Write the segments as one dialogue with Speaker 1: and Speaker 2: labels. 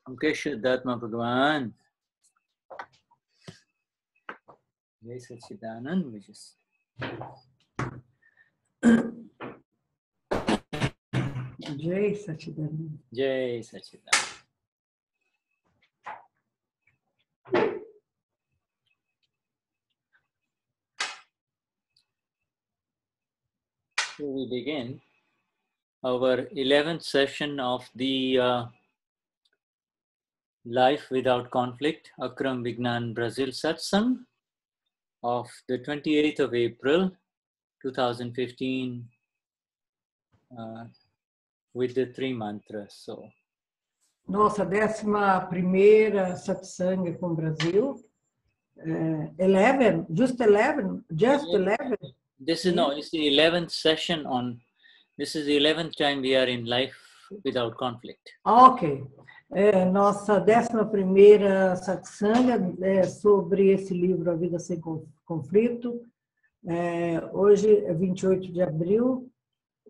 Speaker 1: Okay, Shuddhatma Bhagavan. Jai Sachidanand, which is
Speaker 2: Jai Sachidanand.
Speaker 1: Jai Sachidanand. So we begin our 11th session of the Life Without Conflict, Akram Vignan Brazil Satsang of the 28th of April, 2015 with the three mantras. So,
Speaker 2: Nossa 11ª satsang com Brasil. 11? Just 11? Just 11?
Speaker 1: This is, no, it's the 11th session on, this is the 11th time we are in Life Without Conflict.
Speaker 2: Ok. Nossa 11ª satsang é sobre esse livro, A Vida Sem Conflito. Hoje é 28 de abril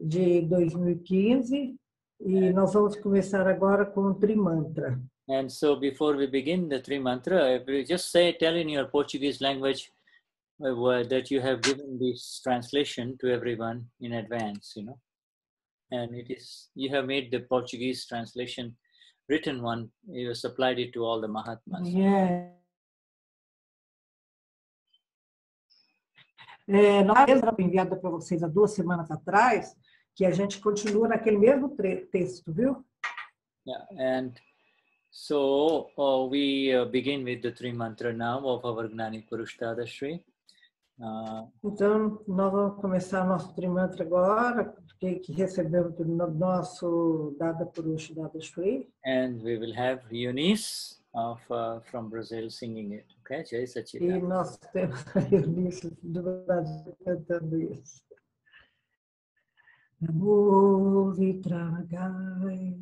Speaker 2: de 2015 e nós vamos começar agora com o Trimantra.
Speaker 1: And so before we begin the three mantra, just tell in your Portuguese language that you have given this translation to everyone in advance, you know. And it is, you have made the Portuguese translation, written one, you supplied it to all the Mahatmas.
Speaker 2: Yeah. Nós enviada para vocês há 2 semanas atrás, que a gente continua naquele mesmo texto, viu?
Speaker 1: Yeah, and so we begin with the three mantra now of our Gnani Purush Dadashri.
Speaker 2: Então, nós vamos começar nosso Trimantra agora, que recebemos do nosso Dada Purush Dadashri.
Speaker 1: And we will have Eunice from Brazil singing it. Okay, Jai Sachidanand.
Speaker 2: E nós temos a Eunice do Brasil cantando isso. Namo Vitragai,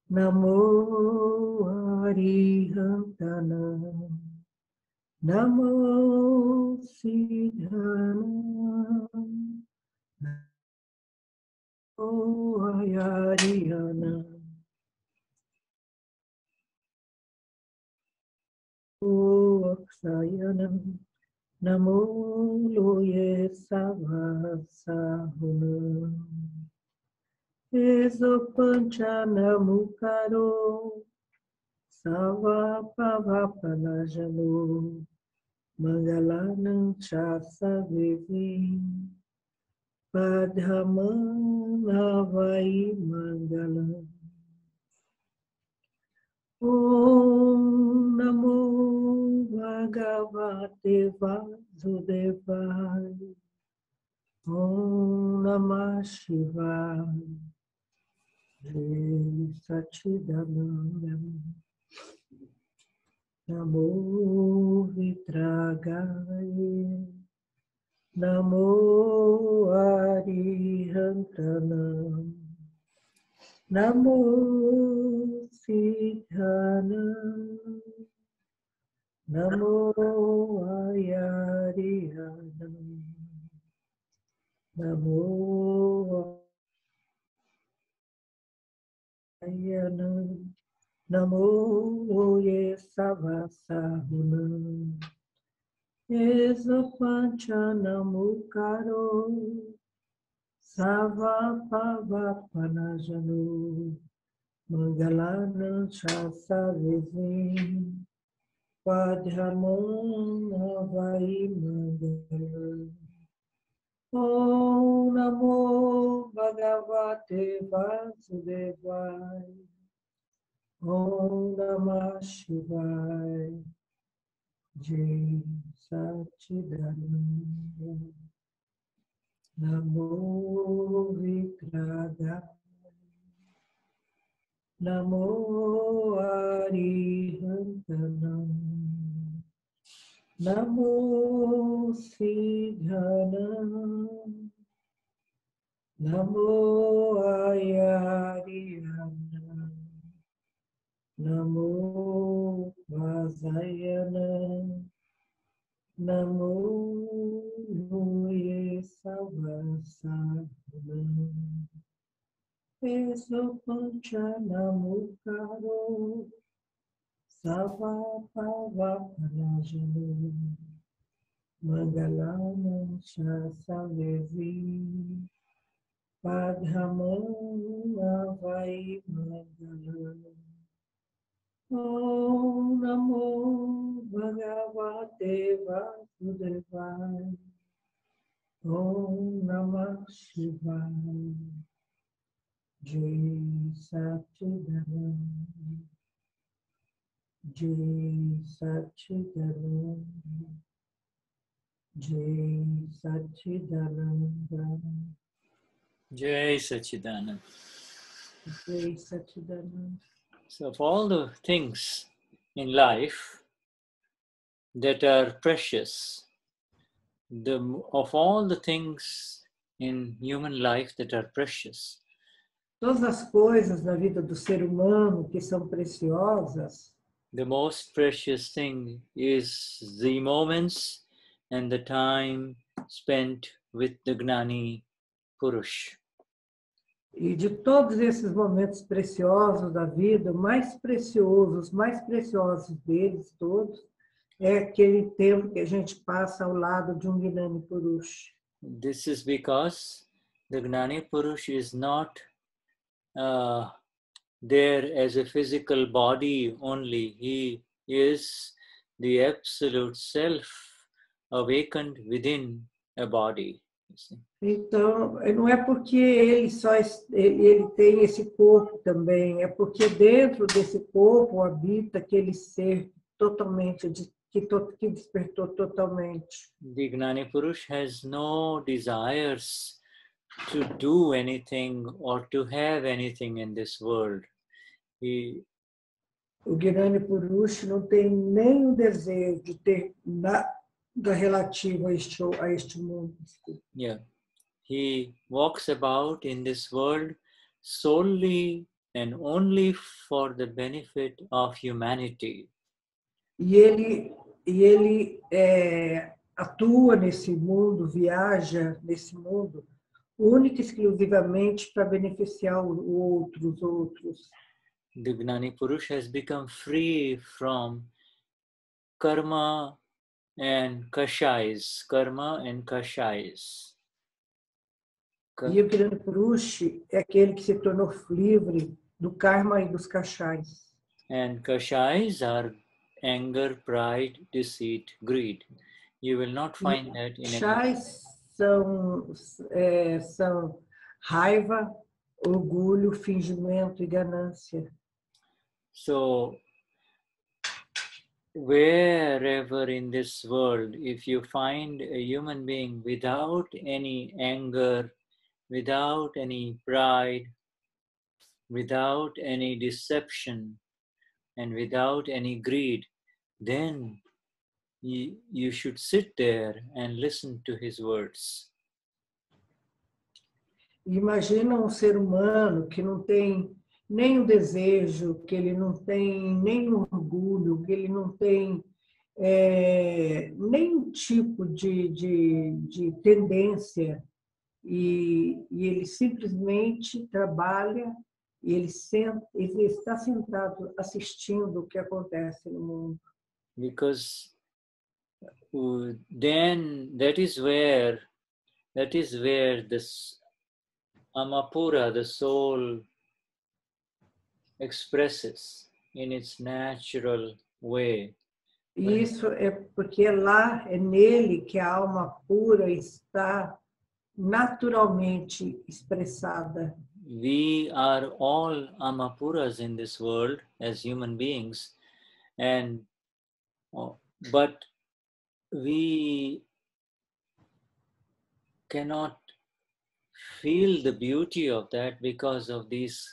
Speaker 2: Namo Arihantana, Namo Siddhana, Namo Ayariyana, Namo Aksayanam, Namo Loye Savasahunam, Esopancha Namukaro, Sava Pavapanajalo, Mangalanam Chasavevi Padhamanavai Mangalam. Om Namo Bhagavate Vasudevaya. Om Namah Shivaya. Jai Satchidananda. Namo Vitragaya. Namo Arihantanam. Namo Siddhanam. Namo Ayarihanam. Namo Ayanam. Namo Yesavasahunam. Esopanchanamukaro. Savapavapanajano. Mangalanam Chasavezim. Padhamanavai Mangalam. Om Namo Bhagavate Vasudevaya. Om Namah Shivaya. Jai Satchidananda. Namo Vigragaya. Namo Arihantanam. Namo Siddhanam. Namo Ayarihanam. Namo Vasayanam. Namo Yesavasahunam. Esopanchanamukaro. Savapavapanajano. Mangalanam Chasavevi. Padhamanavai Mangalam. Om Namo Bhagavate Vasudevaya. Om Namah Shivaya. Jai Satchidananda. Jai Satchidananda. Jai Satchidananda.
Speaker 1: Jai Satchidananda.
Speaker 2: Jai Satchidananda.
Speaker 1: So of all the things in life that are precious, of all the things in human life that are precious,
Speaker 2: Todas as coisas na vida do ser humano que são preciosas,
Speaker 1: the most precious thing is the moments and the time spent with the Gnani Purush.
Speaker 2: e de todos esses momentos preciosos da vida, o mais precioso, os mais preciosos deles todos, é aquele tempo que a gente passa ao lado de um Gnani Purush.
Speaker 1: This is because the Gnani Purush is not there as a physical body only. He is the absolute self awakened within a body. You see.
Speaker 2: Então, não é porque ele tem esse corpo também, é porque dentro desse corpo habita aquele ser totalmente, que despertou totalmente.
Speaker 1: The Gnani Purush has no desires to do anything or to have anything in this world.
Speaker 2: O Gnani Purush não tem nenhum desejo de ter nada relativo a este mundo.
Speaker 1: Yeah. He walks about in this world solely and only for the benefit of humanity.
Speaker 2: E ele atua nesse mundo, viaja nesse mundo, única e exclusivamente para beneficiar os outros.
Speaker 1: The Gnani Purush has become free from karma and kashais.
Speaker 2: E o Gnani Purush é aquele que se tornou livre do karma e dos kashais.
Speaker 1: And kashais are anger, pride, deceit, greed. You will not find that in
Speaker 2: Chais são raiva, orgulho, fingimento e ganância.
Speaker 1: So, wherever in this world, if you find a human being without any anger, without any pride, without any deception, and without any greed, then you should sit there and listen to his words.
Speaker 2: Imagina ser humano que não tem nenhum desejo, que ele não tem nenhum orgulho, que ele não tem nenhum tipo de tendência, e ele simplesmente trabalha e ele está sentado assistindo o que acontece no mundo.
Speaker 1: Because then that is where this Amapura, the soul, expresses in its natural way.
Speaker 2: Isso é porque lá, é nele que a alma pura está naturalmente expressada.
Speaker 1: We are all Amapuras in this world as human beings, but we cannot feel the beauty of that because of these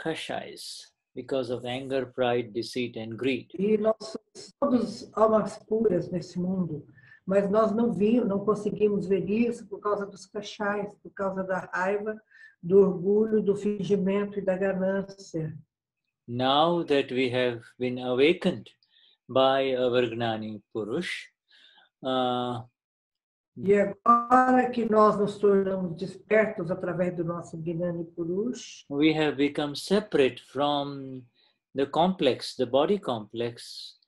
Speaker 1: kashais, because of anger, pride, deceit, and greed.
Speaker 2: E nós somos todos almas puras nesse mundo, mas nós não conseguimos ver isso por causa dos cachais, por causa da raiva, do orgulho, do fingimento e da ganância.
Speaker 1: Now that we have been awakened by our Gnani Purush,
Speaker 2: e agora que nós nos tornamos despertos através do nosso Gnani Purush,
Speaker 1: we have become separate from the complex, the body complex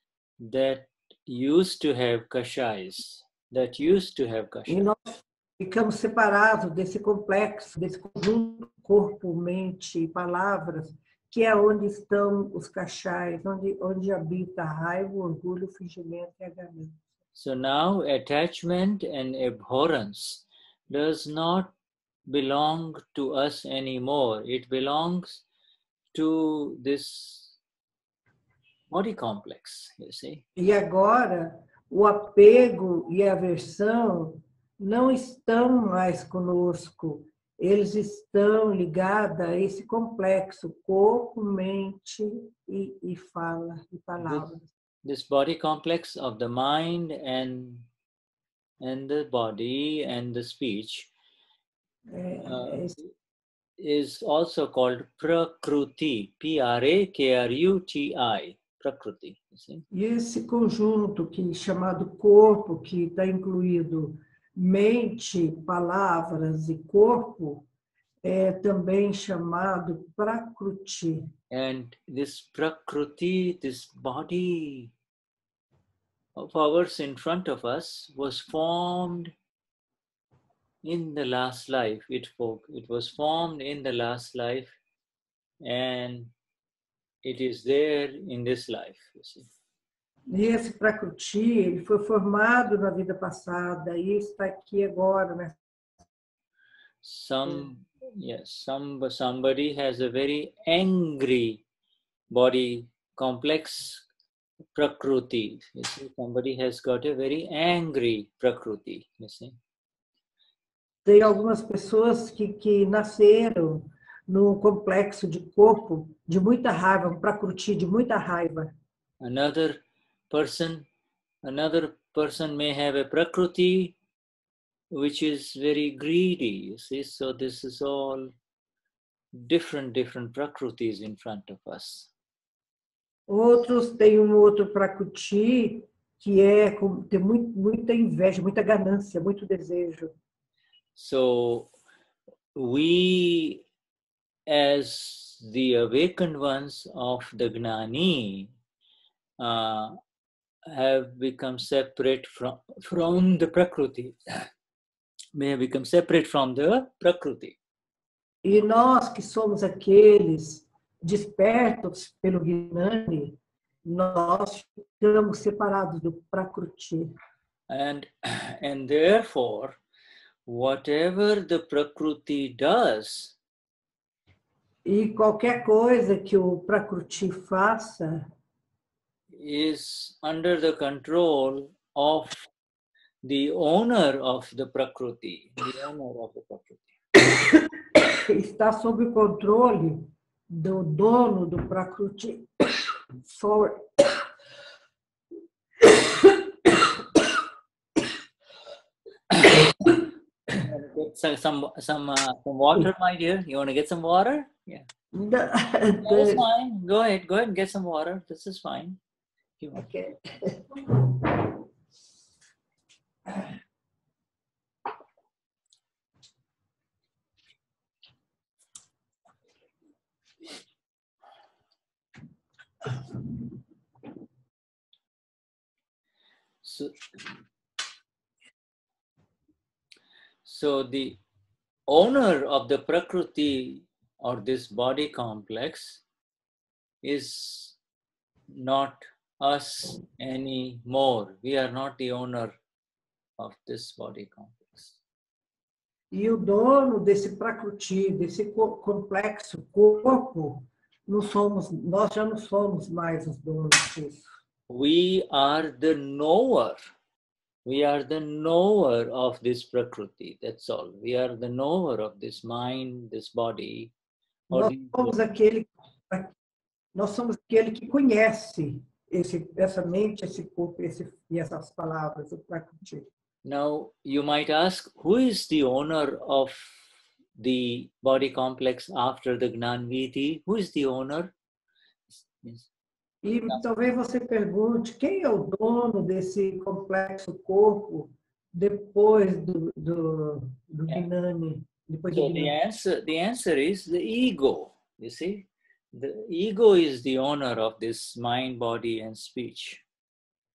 Speaker 1: that used to have kashais,
Speaker 2: E nós ficamos separados desse complexo, desse conjunto corpo, mente e palavras, que é onde estão os cachais, onde habita a raiva, o orgulho, o fingimento e a ganância.
Speaker 1: So now attachment and abhorrence does not belong to us anymore. It belongs to this body complex, you see.
Speaker 2: E agora, o apego e a aversão não estão mais conosco. Eles estão ligados a esse complexo, corpo, mente e fala e palavras.
Speaker 1: This body complex of the mind and the body and the speech is also called Prakruti, P-R-A-K-R-U-T-I, Prakruti.
Speaker 2: E esse conjunto chamado corpo, que está incluído mente, palavras e corpo, é também chamado Prakruti.
Speaker 1: And this Prakruti, this body of ours in front of us, was formed in the last life. It was formed in the last life, and it is there in this life, you see.
Speaker 2: E esse Prakruti, ele foi formado na vida passada e está aqui agora, né?
Speaker 1: Somebody has a very angry body complex Prakruti. You see, somebody has got a very angry Prakruti. You see.
Speaker 2: Tem algumas pessoas que nasceram num complexo de corpo de muita raiva, um Prakruti de muita raiva.
Speaker 1: Another person may have a Prakruti which is very greedy, you see. So this is all different Prakrutis in front of us.
Speaker 2: Outros têm outro Prakruti que tem muita inveja, muita ganância, muito desejo.
Speaker 1: So we, as the awakened ones of the Gnani, have become separate from the Prakruti. May have become separate from the Prakruti.
Speaker 2: E nós que somos aqueles despertos pelo Gnani, nós ficamos separados do Prakruti.
Speaker 1: And therefore, whatever the Prakriti does,
Speaker 2: E qualquer coisa que o Prakruti faça
Speaker 1: is under the control of the owner of the Prakriti, the owner of the Prakriti.
Speaker 2: está sob o controle do dono do Prakruti. Sorry.
Speaker 1: Get some water, my dear. You want to get some water? Yeah. That's fine. Go ahead and get some water. This is fine.
Speaker 2: Okay.
Speaker 1: So the owner of the Prakriti or this body complex is not us anymore. We are not the owner of this body complex.
Speaker 2: E o dono desse Prakruti, desse complexo corpo, nós já não somos mais os donos disso.
Speaker 1: We are the knower. We are the knower of this Prakriti. That's all. We are the knower of this mind, this body.
Speaker 2: Nós somos aquele que conhece essa mente, esse corpo e essas palavras, o Prakriti.
Speaker 1: Now, you might ask, who is the owner of the body complex after the Gnani? Who is the owner? Yes.
Speaker 2: E talvez você pergunte, quem é o dono desse complexo corpo depois do Gnani?
Speaker 1: So the answer is the ego. You see, the ego is the owner of this mind, body, and speech.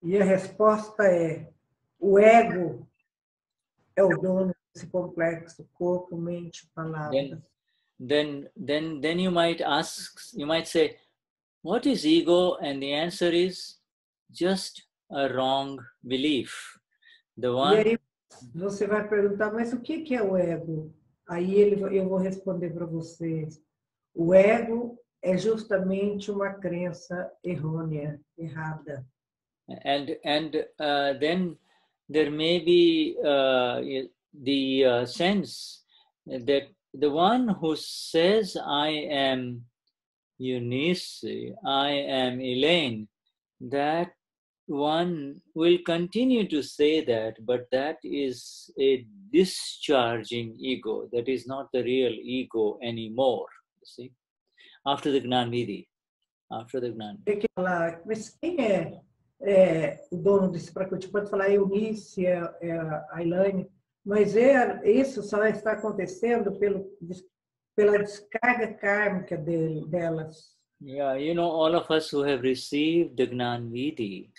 Speaker 2: E a resposta é: o ego é o dono desse complexo corpo, mente, palavras.
Speaker 1: Then you might ask, you might say, what is ego? And the answer is just a wrong belief. The one.
Speaker 2: E aí você vai perguntar, mas o que é o ego? Aí eu vou responder para vocês. O ego é justamente uma crença errônea, errada.
Speaker 1: And then there may be the sense that the one who says, I am Eunice, I am Elaine, that one will continue to say that, but that is a discharging ego. That is not the real ego anymore, you see, after the Gnani. After the Gnani.
Speaker 2: Mas quem é o dono desse Prakriti? Pode falar Eunice, a Elaine, mas isso só está acontecendo pela descarga kármica delas.
Speaker 1: Yeah, you know, all of us who have received the Gnani,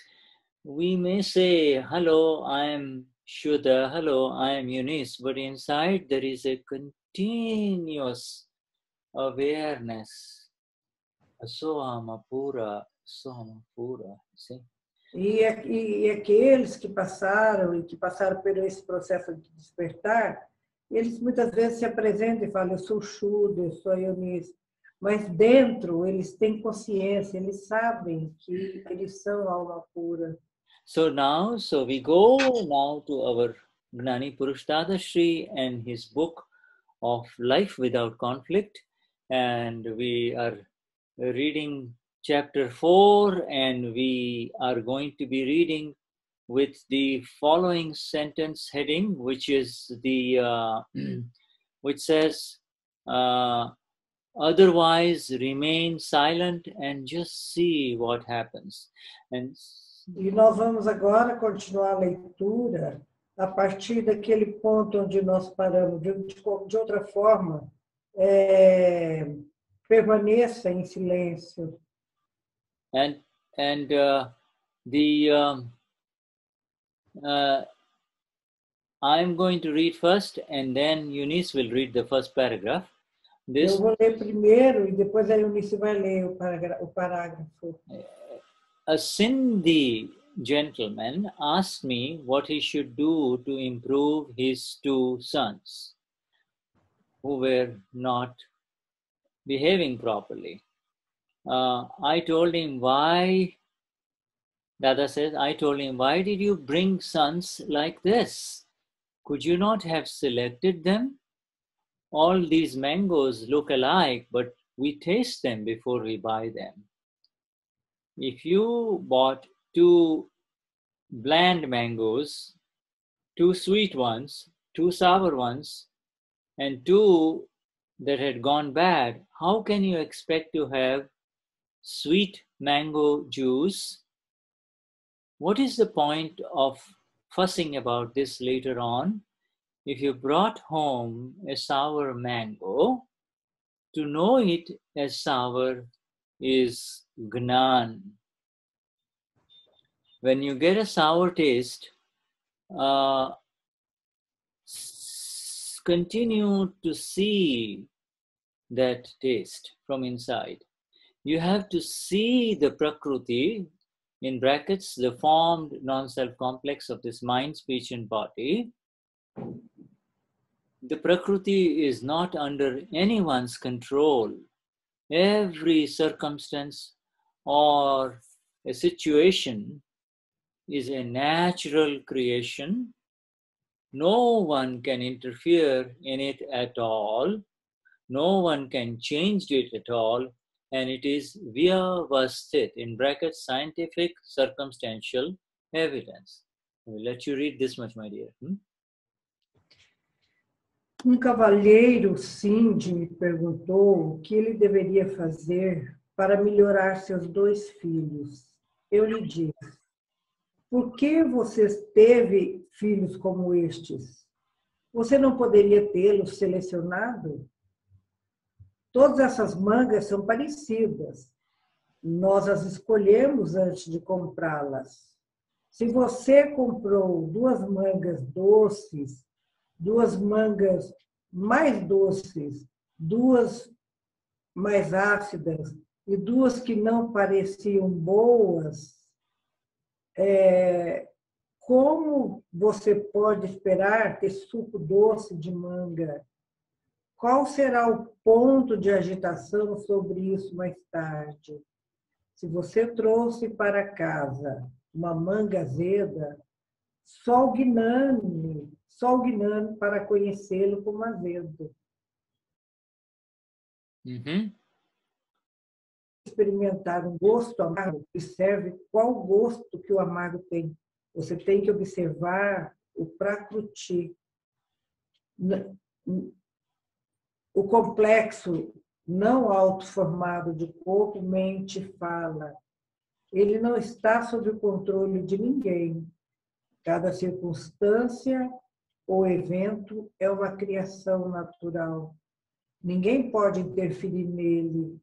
Speaker 1: we may say, hello, I am Shuddha, hello, I am Eunice, but inside there is a continuous awareness. Sohama pura, see?
Speaker 2: E aqueles que passaram por esse processo de despertar, eles muitas vezes se apresentam e falam, eu sou Shuddha, eu sou Eunice. Mas dentro eles têm consciência, eles sabem que eles são alma pura.
Speaker 1: So we go now to our Gnani Purush Dadashri and his book of Life Without Conflict, and we are reading chapter 4, and we are going to be reading with the following sentence heading, which is the which says, otherwise remain silent and just see what happens.
Speaker 2: E nós vamos agora continuar a leitura a partir daquele ponto onde nós paramos. De outra forma, permaneça em silêncio.
Speaker 1: I'm going to read first, and then Eunice will read the first paragraph.
Speaker 2: Eu vou ler primeiro e depois a Eunice vai ler o parágrafo.
Speaker 1: a Sindi gentleman asked me what he should do to improve his two sons who were not behaving properly. I told him, why, Dada says, I told him, why did you bring sons like this? Could you not have selected them? All these mangoes look alike, but we taste them before we buy them. If you bought 2 bland mangoes, 2 sweet ones, 2 sour ones, and 2 that had gone bad, how can you expect to have sweet mango juice? What is the point of fussing about this later on? If you brought home a sour mango, to know it as sour is Gnan. When you get a sour taste, continue to see that taste from inside. You have to see the Prakriti, in brackets, the formed non-self complex of this mind, speech, and body. The Prakriti is not under anyone's control. Every circumstance or a situation is a natural creation. No one can interfere in it at all. No one can change it at all. And it is vyavasthit, in brackets, scientific circumstantial evidence. I will let you read this much, my dear.
Speaker 2: Cavalheiro, Sindi, me perguntou o que ele deveria fazer para melhorar seus 2 filhos. Eu lhe disse, por que você teve filhos como estes? Você não poderia tê-los selecionado? Todas essas mangas são parecidas. Nós as escolhemos antes de comprá-las. Se você comprou 2 mangas doces, 2 mangas mais doces, 2 mais ácidas e 2 que não pareciam boas, como você pode esperar ter suco doce de manga? Qual será o ponto de agitação sobre isso mais tarde? Se você trouxe para casa uma manga azeda, só o Gnani para conhecê-lo como azedo. Experimentar um gosto amargo, observe qual gosto que o amargo tem. Você tem que observar o Prakriti. O complexo não-auto-formado de corpo, mente e fala. Ele não está sob o controle de ninguém. Cada circunstância ou evento é uma criação natural. Ninguém pode interferir nele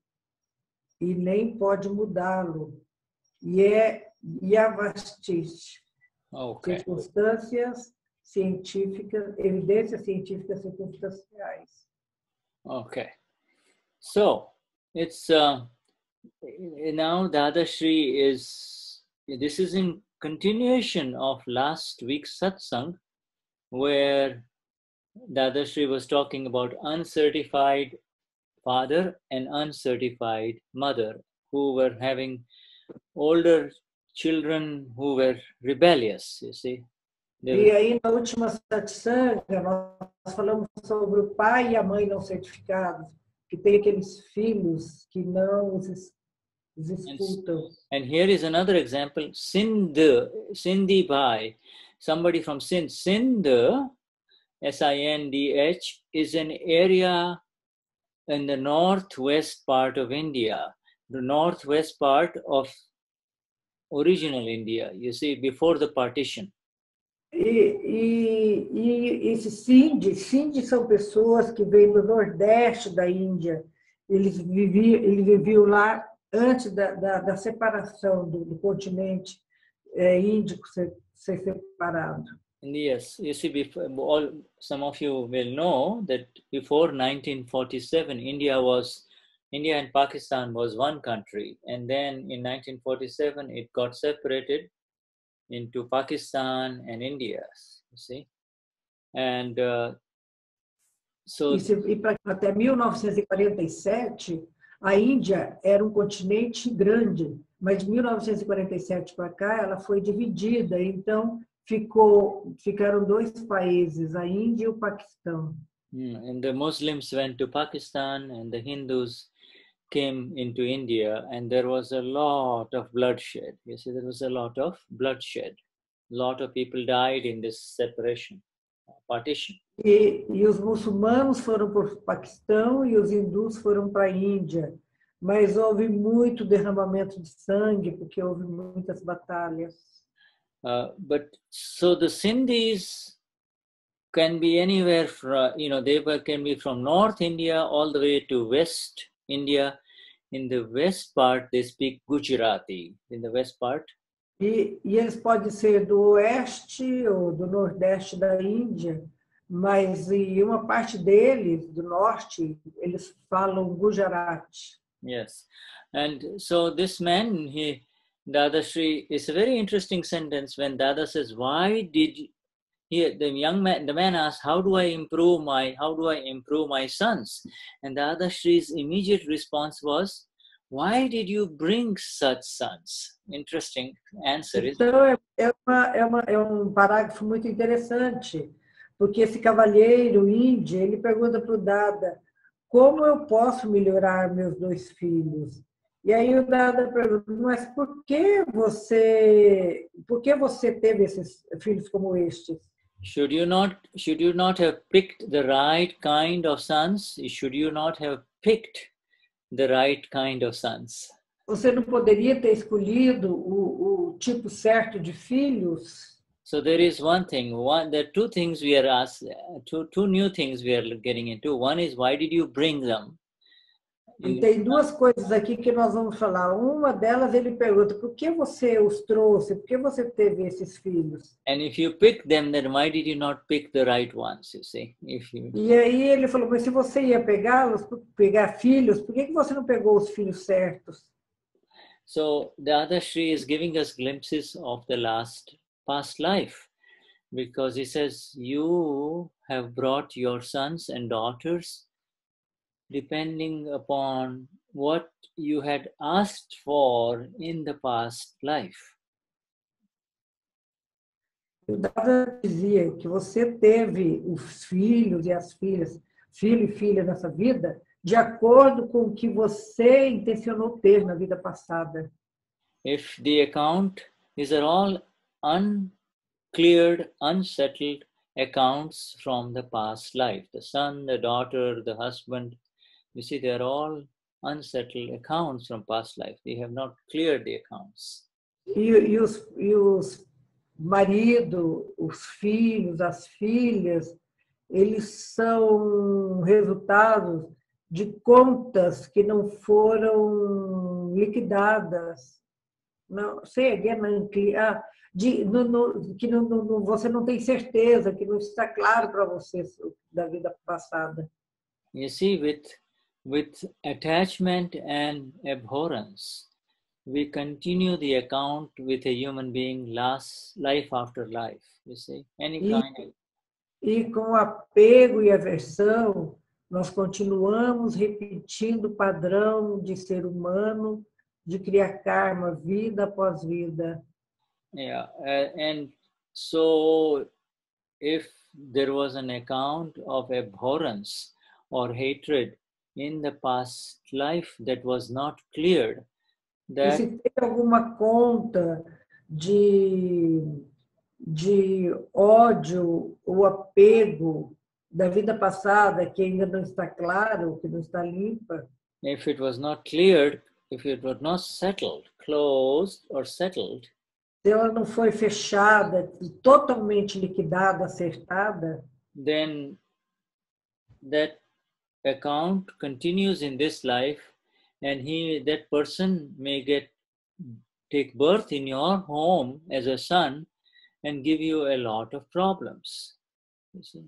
Speaker 2: e nem pode mudá-lo. E é yavasthit.
Speaker 1: Okay.
Speaker 2: Circunstâncias científicas, evidências científicas circunstanciais.
Speaker 1: Okay. So, it's now Dadashri is, this is in continuation of last week's satsang, where Dadashri was talking about uncertified father and uncertified mother who were having older children who were rebellious, you see.
Speaker 2: E aí, na última satsanga, nós falamos sobre o pai e a mãe não certificados, que tem aqueles filhos que não os escutam.
Speaker 1: And here is another example, Sindi Bhai, somebody from Sindh. Sindh, S-I-N-D-H, is an area in the northwest part of India, the northwest part of original India, you see, before the partition.
Speaker 2: E esses Sindi são pessoas que vêm do nordeste da Índia. Eles viviam lá antes da separação do continente índico ser separado.
Speaker 1: Yes, you see, some of you will know that before 1947, India was India and Pakistan was one country, and then in 1947 it got separated into Pakistan and India. You see, and so
Speaker 2: até 1947 a Índia era um continente grande, mas de 1947 para cá ela foi dividida, então ficaram dois países, a Índia e o Paquistão.
Speaker 1: And the Muslims went to Pakistan and the Hindus came into India, and there was a lot of bloodshed. You see, there was a lot of bloodshed. A lot of people died in this separation, partition.
Speaker 2: E os muçulmanos foram para o Paquistão e os hindus foram para a Índia, mas houve muito derramamento de sangue porque houve muitas batalhas.
Speaker 1: But so the Sindis can be anywhere from, can be from North India all the way to West India. In the west part, they speak Gujarati. In the west part.
Speaker 2: E eles podem ser do oeste ou do nordeste da Índia, mas em uma parte deles, do norte, eles falam Gujarati.
Speaker 1: Yes. And so this man, Dadashri, is a very interesting sentence when Dada says, why did the man asked, how do I improve my sons? And Dadashri's immediate response was, why did you bring such sons? Interesting answer.
Speaker 2: Então, é um parágrafo muito interessante, porque esse cavalheiro índio, ele pergunta para o Dada, como eu posso melhorar meus dois filhos? E aí o Dada pergunta, mas por que você teve esses filhos como estes?
Speaker 1: Should you not have picked the right kind of sons? Should you not have picked the right kind of sons?
Speaker 2: Você não poderia ter escolhido o tipo certo de filhos?
Speaker 1: So there is one thing. There are two things we are asked. Two new things we are getting into. One is, why did you bring them?
Speaker 2: E tem duas coisas aqui que nós vamos falar. Uma delas, ele pergunta, por que você os trouxe? Por que você teve esses filhos?
Speaker 1: And if you pick them, then why did you not pick the right ones, you see?
Speaker 2: E aí ele falou, mas se você ia pegar filhos, por que você não pegou os filhos certos?
Speaker 1: So Dadashri is giving us glimpses of the past life, because he says, you have brought your sons and daughters depending upon what you had asked for in the past life.
Speaker 2: O Dada dizia que você teve os filhos e as filhas, filho e filha nessa vida, de acordo com o que você intencionou ter na vida passada.
Speaker 1: If the account, these are all uncleared, unsettled accounts from the past life. The son, the daughter, the husband, you see, they are all unsettled accounts from past life. They have not cleared the accounts.
Speaker 2: E os maridos, os filhos, as filhas, eles são resultados de contas que não foram liquidadas. Não, sei, você não tem certeza, que não está claro para você da vida passada.
Speaker 1: You see, with attachment and abhorrence, we continue the account with a human being life after life. You see,
Speaker 2: E com apego e aversão, nós continuamos repetindo o padrão de ser humano, de criar karma, vida após vida.
Speaker 1: Yeah, and so if there was an account of abhorrence or hatred in the past life that was not cleared,
Speaker 2: E se tem alguma conta de ódio ou apego da vida passada que ainda não está claro, que não está limpa,
Speaker 1: if it was not cleared, if it was not settled, closed or settled,
Speaker 2: se ela não foi fechada, totalmente liquidada, acertada,
Speaker 1: then that account continues in this life, and that person may take birth in your home as a son and give you a lot of problems. You see?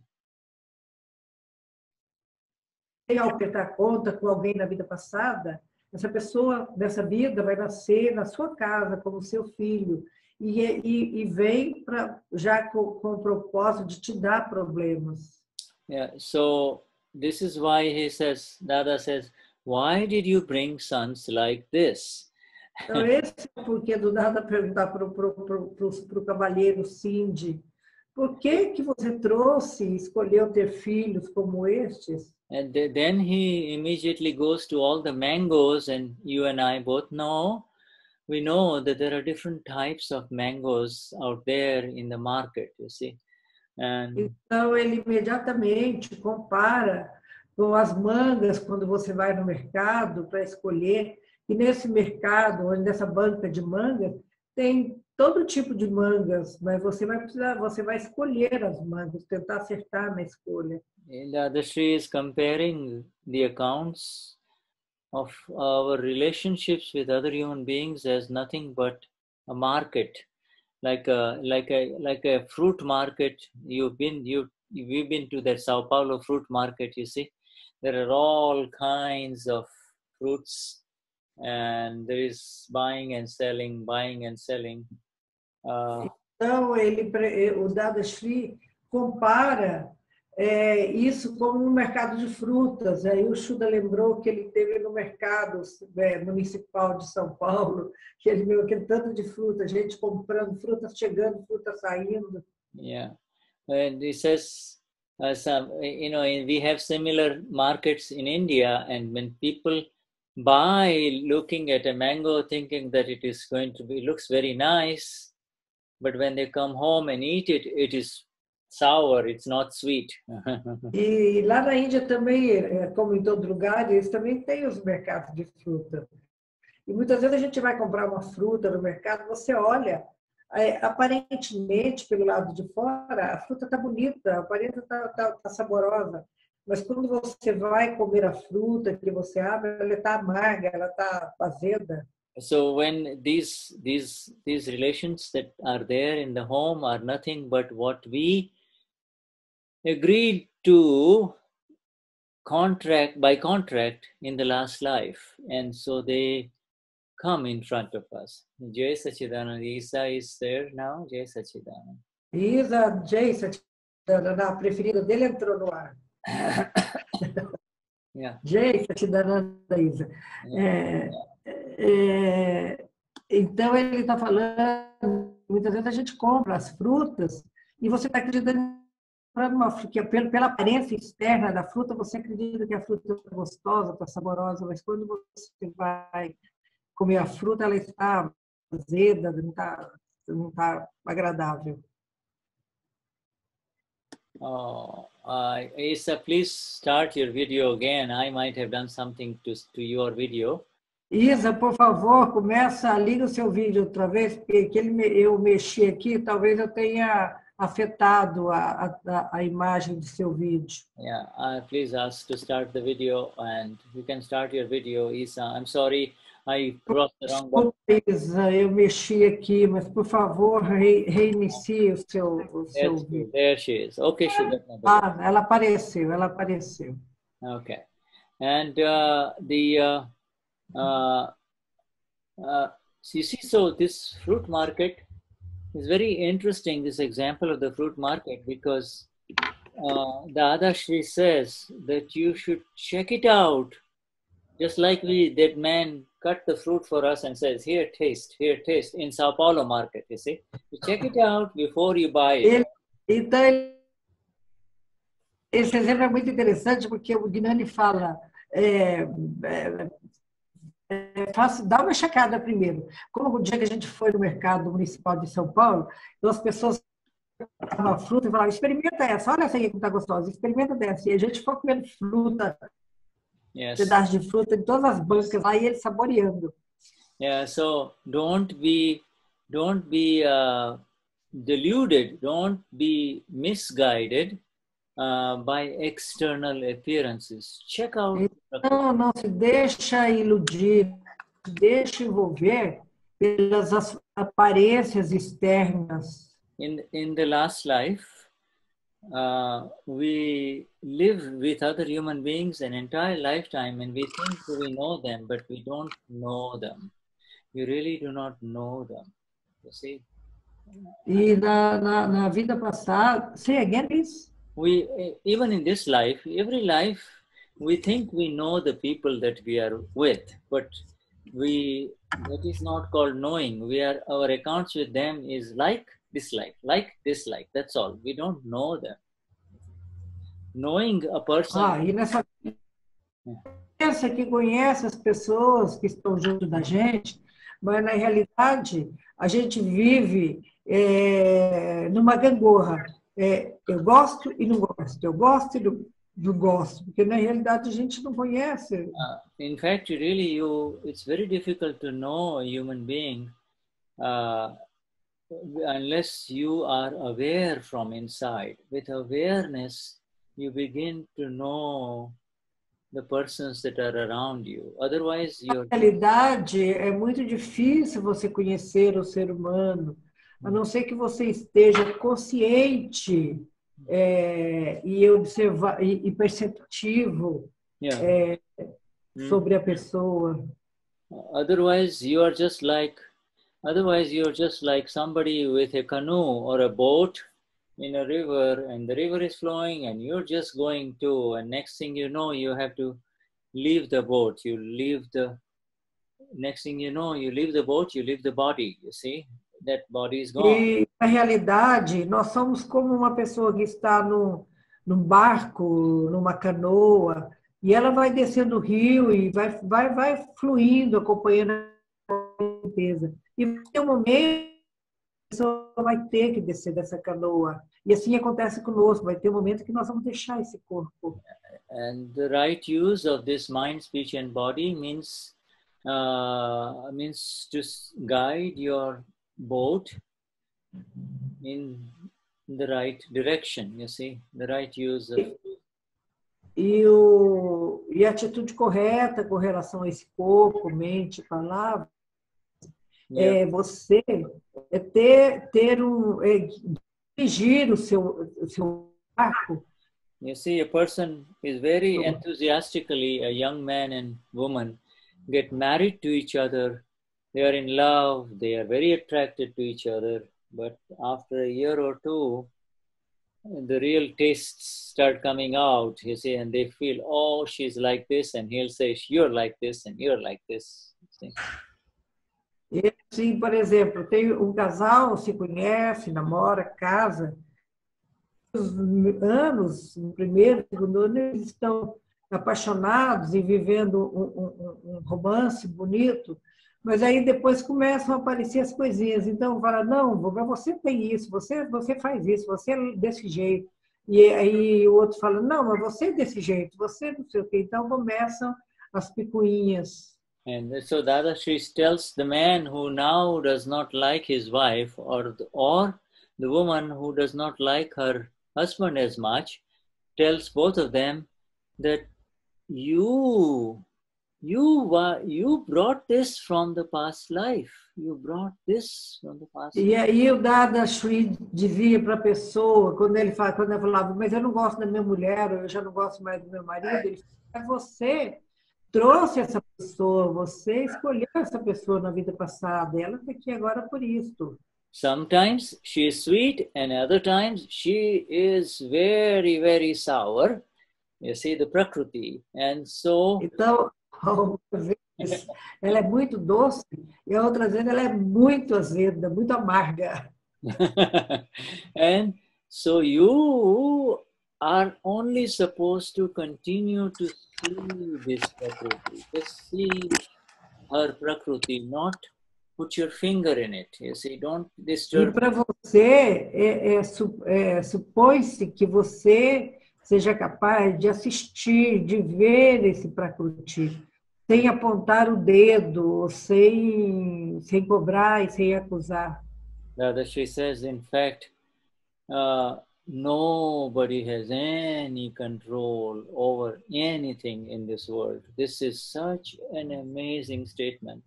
Speaker 2: apertar conta com alguém na vida passada, essa pessoa dessa vida vai nascer na sua casa como seu filho e vem já com o propósito de te dar problemas.
Speaker 1: Yeah, so this is why he says, Dada says, why did you bring sons like this?
Speaker 2: Então, esse é o porquê do Dada perguntar para o cavalheiro Sindi, por que você trouxe e escolheu ter filhos como estes?
Speaker 1: And then he immediately goes to all the mangoes, and you and I both know, we know that there are different types of mangoes out there in the market, you see. And
Speaker 2: então, ele imediatamente compara com as mangas quando você vai no mercado para escolher. E nesse mercado, onde nessa banca de mangas, tem todo tipo de mangas, mas você vai escolher as mangas, tentar acertar na escolha.
Speaker 1: Dadashri is comparing the accounts of our relationships with other human beings as nothing but a market, like a fruit market. We've been to that Sao Paulo fruit market. You see, there are all kinds of fruits, and there is buying and selling.
Speaker 2: Então o Dadashri compara isso como um mercado de frutas. Aí o Shuddha lembrou que ele teve no mercado municipal de São Paulo, que ele viu aquele tanto de fruta, gente comprando frutas chegando, frutas saindo.
Speaker 1: Yeah, and he says, we have similar markets in India, and when people buy looking at a mango thinking that it is going to be, looks very nice, but when they come home and eat it, it is sour, it's not sweet.
Speaker 2: E lá na Índia também, como em todo lugar, eles também têm os mercados de fruta. E muitas vezes a gente vai comprar uma fruta no mercado, você olha, aparentemente, pelo lado de fora, a fruta está bonita, a aparência está saborosa. Mas quando você vai comer a fruta que você abre, ela está amarga, ela está azeda.
Speaker 1: So when these relations that are there in the home are nothing but what we agreed to by contract in the last life, and so they come in front of us. Jai Sachidanand. Isa is there now. Jai Sachidanand.
Speaker 2: Isa, Jai Sachidanand, a preferida dele entrou no ar.
Speaker 1: Yeah.
Speaker 2: Jai Sachidanand, Isa. Então ele está falando, muitas vezes a gente compra as frutas e você está acreditando que pela aparência externa da fruta, você acredita que a fruta é gostosa, está saborosa, mas quando você vai comer a fruta, ela está azeda, não está agradável.
Speaker 1: Isa, please start your video again. I might have done something to your video.
Speaker 2: Isa, por favor, liga o seu vídeo outra vez, porque eu mexi aqui, talvez eu tenha afetado a imagem do seu vídeo.
Speaker 1: Yeah, please ask to start the video, and you can start your video, Isa. I'm sorry, I crossed the wrong button.
Speaker 2: Isa, eu mexi aqui, mas por favor, reinicie o seu vídeo.
Speaker 1: There she is. Okay,
Speaker 2: ela apareceu.
Speaker 1: Okay, and you see, so this fruit market is very interesting, this example of the fruit market, because Dadashri says that you should check it out, just like that man cut the fruit for us and says, here, taste, in Sao Paulo market, you see. You check it out before you buy it.
Speaker 2: Então, esse exemplo é muito interessante, porque o Gnani fala, dá uma checada primeiro. Como o dia que a gente foi no mercado municipal de São Paulo, as pessoas davam fruta e falavam, experimenta essa, olha essa aí que está gostosa, experimenta dessa. E a gente foi comendo fruta, pedaços de fruta em todas as bancas lá e ele saboreando.
Speaker 1: Yeah, so don't be deluded, don't be misguided by external appearances. Check out.
Speaker 2: Não se deixa iludir, se deixa envolver pelas aparências externas.
Speaker 1: In the last life, we live with other human beings an entire lifetime and we think we know them, but we don't know them. You really do not know them. You see?
Speaker 2: E na vida passada... Say again, please.
Speaker 1: We, even in this life, every life, we think we know the people that we are with, but that is not called knowing. Our accounts with them is like, dislike, that's all. We don't know them. Knowing a person...
Speaker 2: E nessa pensa que conhece as pessoas que estão junto da gente, mas na realidade a gente vive numa gangorra. Eu gosto e não gosto, eu gosto e não gosto, porque na realidade a gente não conhece.
Speaker 1: In fact, really, it's very difficult to know a human being unless you are aware from inside. With awareness, you begin to know the persons that are around you. Otherwise,
Speaker 2: na realidade, é muito difícil você conhecer o ser humano, a não ser que você esteja consciente e observar e perceptivo sobre a pessoa.
Speaker 1: Otherwise, you're just like somebody with a canoe or a boat in a river, and the river is flowing and you're just going to, and next thing you know, you have to leave the boat. Next thing you know, you leave the boat, you leave the body, you see? That body is gone.
Speaker 2: E, na realidade, nós somos como uma pessoa que está num barco, numa canoa, e ela vai descendo o rio e vai fluindo, acompanhando a correnteza. E tem um momento que a pessoa vai ter que descer dessa canoa. E assim acontece conosco, vai ter um momento que nós vamos deixar esse corpo.
Speaker 1: And the right use of this mind, speech and body means to guide your boat in the right direction, you see, the right use of...
Speaker 2: E a atitude correta com relação a esse corpo, mente, palavra, você dirigir o seu barco.
Speaker 1: You see, a person is very enthusiastically, a young man and woman get married to each other. They are in love, they are very attracted to each other. But after a year or two, the real tastes start coming out, you see, and they feel, oh, she's like this, and he'll say, you're like this, and you're like this. See?
Speaker 2: E assim, por exemplo, tem um casal, se conhece, namora, casa, anos, no primeiro, segundo ano, eles estão apaixonados e vivendo um romance bonito, mas aí depois começam a aparecer as coisinhas. Então, fala, não, você tem isso, você faz isso, você é desse jeito. E aí o outro fala, não, mas você é desse jeito, você não sei o quê. Então, começam as picuinhas.
Speaker 1: And so Dadashri tells the man who now does not like his wife, or the woman who does not like her husband as much, tells both of them that you brought this from the past life. You brought this from the past life.
Speaker 2: E aí o Dadashri dizia para a pessoa, quando ele falava, mas eu não gosto da minha mulher, eu já não gosto mais do meu marido, ele falava, você trouxe essa pessoa, você escolheu essa pessoa na vida passada, e ela está aqui agora por isso.
Speaker 1: Sometimes she is sweet, and other times she is very, very sour. You see the Prakriti. And so...
Speaker 2: Então, outras vezes ela é muito doce, e outras vezes ela é muito azeda, muito amarga.
Speaker 1: And so you are only supposed to continue to see this Prakriti. Just see her Prakriti, not put your finger in it. You see, don't disturb.
Speaker 2: E para você, supõe-se que você seja capaz de assistir, de ver esse Prakriti, sem apontar o dedo, sem cobrar e sem acusar.
Speaker 1: She says, in fact, nobody has any control over anything in this world. This is such an amazing statement.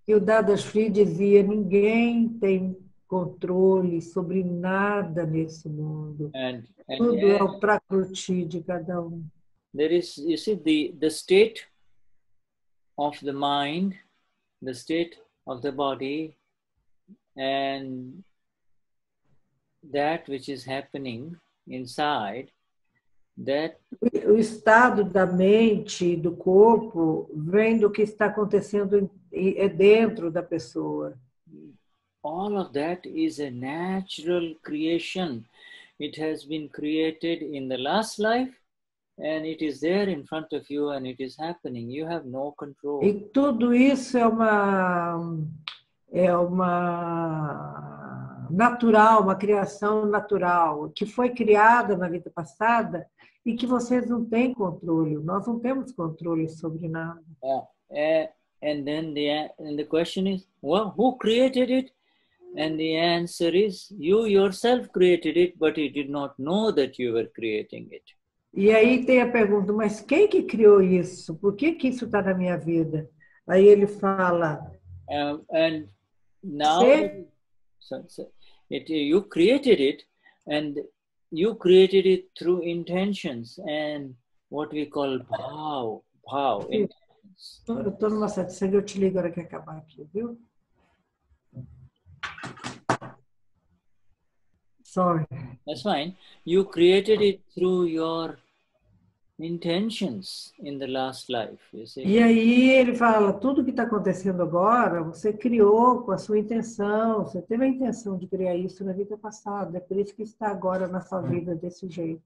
Speaker 2: E o Dadashri dizia, ninguém tem controle sobre nada nesse mundo.
Speaker 1: And
Speaker 2: Tudo é o prakruti de cada um.
Speaker 1: there is, you see, the state of the mind, the state of the body, and that which is happening inside, that
Speaker 2: O estado da mente e do corpo vem do que está acontecendo dentro da pessoa.
Speaker 1: all of that is a natural creation. It has been created in the last life, and it is there in front of you, and it is happening. You have no control.
Speaker 2: E tudo isso é uma natural, uma criação natural, que foi criada na vida passada e que vocês não têm controle. Nós não temos controle sobre nada.
Speaker 1: And then the question is, well, who created it? And the answer is, you yourself created it, but you did not know that you were creating it.
Speaker 2: E aí tem a pergunta, mas quem que criou isso? Por que que isso está na minha vida? Aí ele fala...
Speaker 1: And now, you created it, and you created it through intentions and what we call bhav.
Speaker 2: Eu estou numa satsang, eu te ligo na hora que acabar aqui, viu? Sorry.
Speaker 1: That's fine. You created it through your intentions in the last life, you see.
Speaker 2: E aí ele fala, tudo que está acontecendo agora, você criou com a sua intenção, você teve a intenção de criar isso na vida passada, é por isso que está agora na sua vida desse jeito.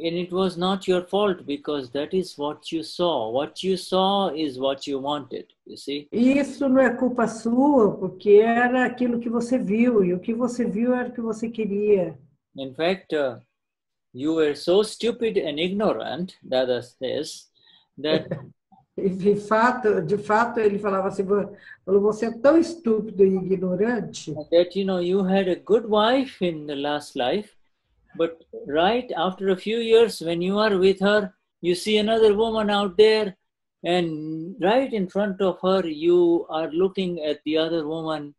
Speaker 1: And it was not your fault, because that is what you saw. What you saw is what you wanted, you see.
Speaker 2: Isso não é culpa sua, porque era aquilo que você viu, e o que você viu era o que você queria.
Speaker 1: In fact, you were so stupid and ignorant, Dada says, that...
Speaker 2: De fato, ele falava assim, você é tão estúpido e ignorante.
Speaker 1: That, you had a good wife in the last life, but right after a few years, when you are with her, you see another woman out there, and right in front of her, you are looking at the other woman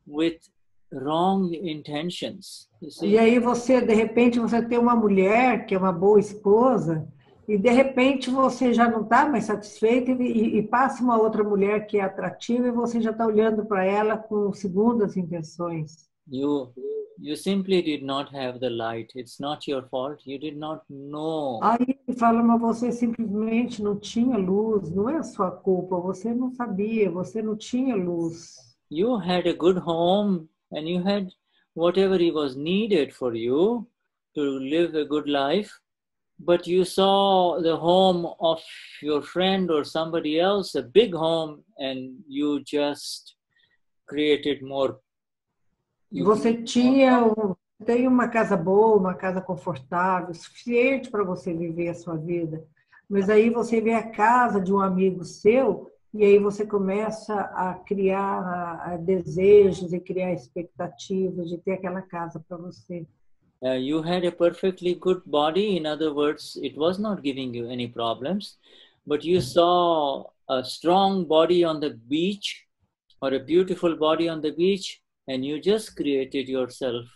Speaker 1: with wrong intentions. You see?
Speaker 2: E aí de repente, você tem uma mulher que é uma boa esposa, e de repente você já não está mais satisfeito e passa uma outra mulher que é atrativa e você já está olhando para ela com segundas intenções.
Speaker 1: You simply did not have the light. It's not your fault. You did not know.
Speaker 2: Aí ele fala, mas você simplesmente não tinha luz. Não é a sua culpa. Você não sabia. Você não tinha luz.
Speaker 1: You had a good home and you had whatever was needed for you to live a good life. But you saw the home of your friend or somebody else, a big home, and you just created more.
Speaker 2: Você tem uma casa boa, uma casa confortável, suficiente para você viver a sua vida. Mas aí você vê a casa de um amigo seu e aí você começa a criar desejos e criar expectativas de ter aquela casa para você.
Speaker 1: You had a perfectly good body. In other words, it was not giving you any problems. But you saw a strong body on the beach or a beautiful body on the beach. And you just created yourself.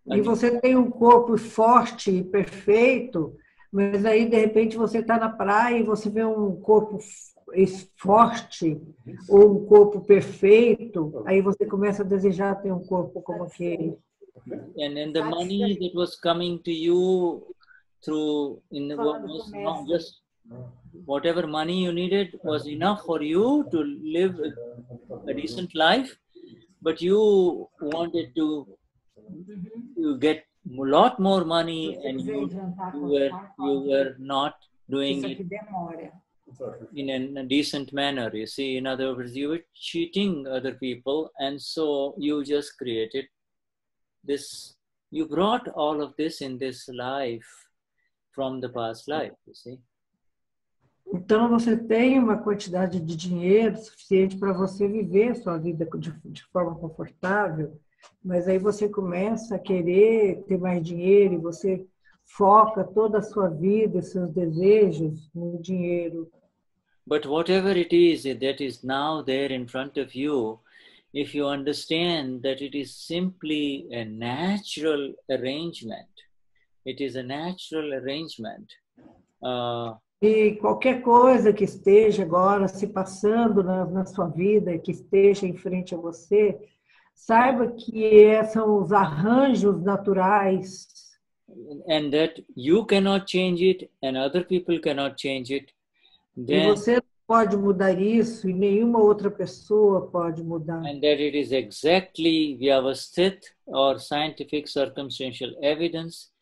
Speaker 2: E você tem um corpo forte e perfeito, mas aí de repente você está na praia e você vê um corpo forte ou um corpo perfeito, aí você começa a desejar ter um corpo como aquele.
Speaker 1: And then the money that was coming to you through was not just whatever money you needed was enough for you to live a decent life. But you wanted to get a lot more money, and you were not doing it in a decent manner. You see, in other words, you were cheating other people, and so you just created this. You brought all of this in this life from the past life. You see.
Speaker 2: Então, você tem uma quantidade de dinheiro suficiente para você viver a sua vida de forma confortável, mas aí você começa a querer ter mais dinheiro e você foca toda a sua vida, seus desejos no dinheiro.
Speaker 1: But whatever it is that is now there in front of you, if you understand that it is simply a natural arrangement, it is a natural arrangement.
Speaker 2: E qualquer coisa que esteja agora se passando na sua vida, que esteja em frente a você, saiba que são os arranjos naturais.
Speaker 1: And that you cannot change it and other people cannot change it.
Speaker 2: E você não pode mudar isso e nenhuma outra pessoa pode mudar.
Speaker 1: And that it is exactly vyavasthit or scientific circumstantial evidence,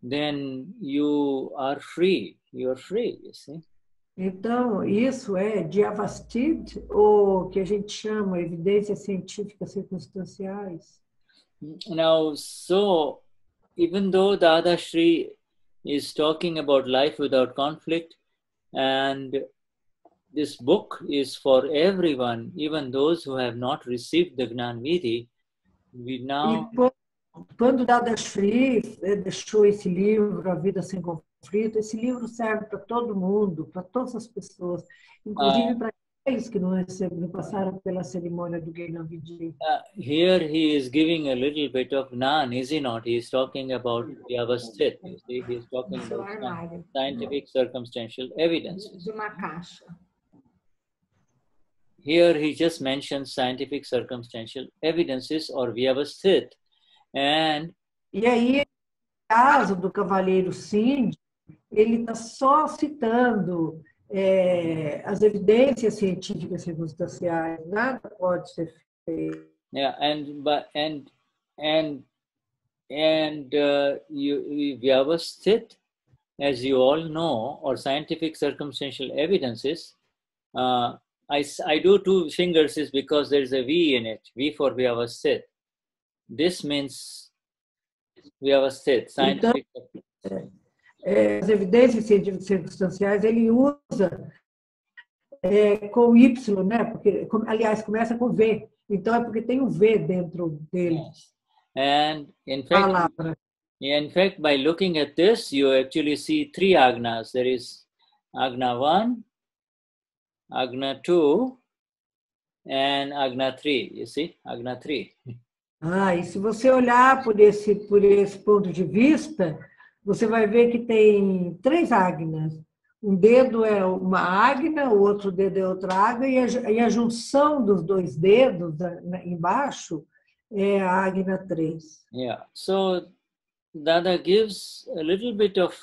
Speaker 1: then you are free. You are free, you see.
Speaker 2: Então, isso é vyavasthit, ou que a gente chama evidências científicas circunstanciais.
Speaker 1: Now, so even though Dadashri is talking about life without conflict, and this book is for everyone, even those who have not received the Gnan Vidhi, we now...
Speaker 2: Quando Dadashri deixou esse livro, A Vida Sem Conflito, esse livro serve para todo mundo, para todas as pessoas, inclusive para aqueles que não passaram pela cerimônia do Gnani Vidhi.
Speaker 1: Here he is giving a little bit of Gnan, is he not? He is talking about vyavasthit, you see, he is talking about scientific circumstantial evidences.
Speaker 2: De uma caixa.
Speaker 1: Here he just mentions scientific circumstantial evidences or vyavasthit.
Speaker 2: E aí, no caso do cavalheiro Sindi, ele está só citando as evidências científicas circunstanciais, nada pode ser feito.
Speaker 1: Yeah, vyavasthit, as you all know, or scientific circumstantial evidences, I do two fingers is because there is a V in it, V for vyavasthit. This means vyavasthit, scientific.
Speaker 2: Então, as evidências científicas circunstanciais ele usa com Y, né? Porque, aliás, começa com V. Então é porque tem um V dentro dele.
Speaker 1: Yes. And in fact, by looking at this, you actually see three agnas. There is agna 1, agna 2, and agna 3. You see, agna 3.
Speaker 2: E se você olhar por esse ponto de vista, você vai ver que tem 3 agnas. Um dedo é uma agna, o outro dedo é outra agna, e a junção dos 2 dedos embaixo é a agna 3.
Speaker 1: Yeah, so Dada gives a little bit of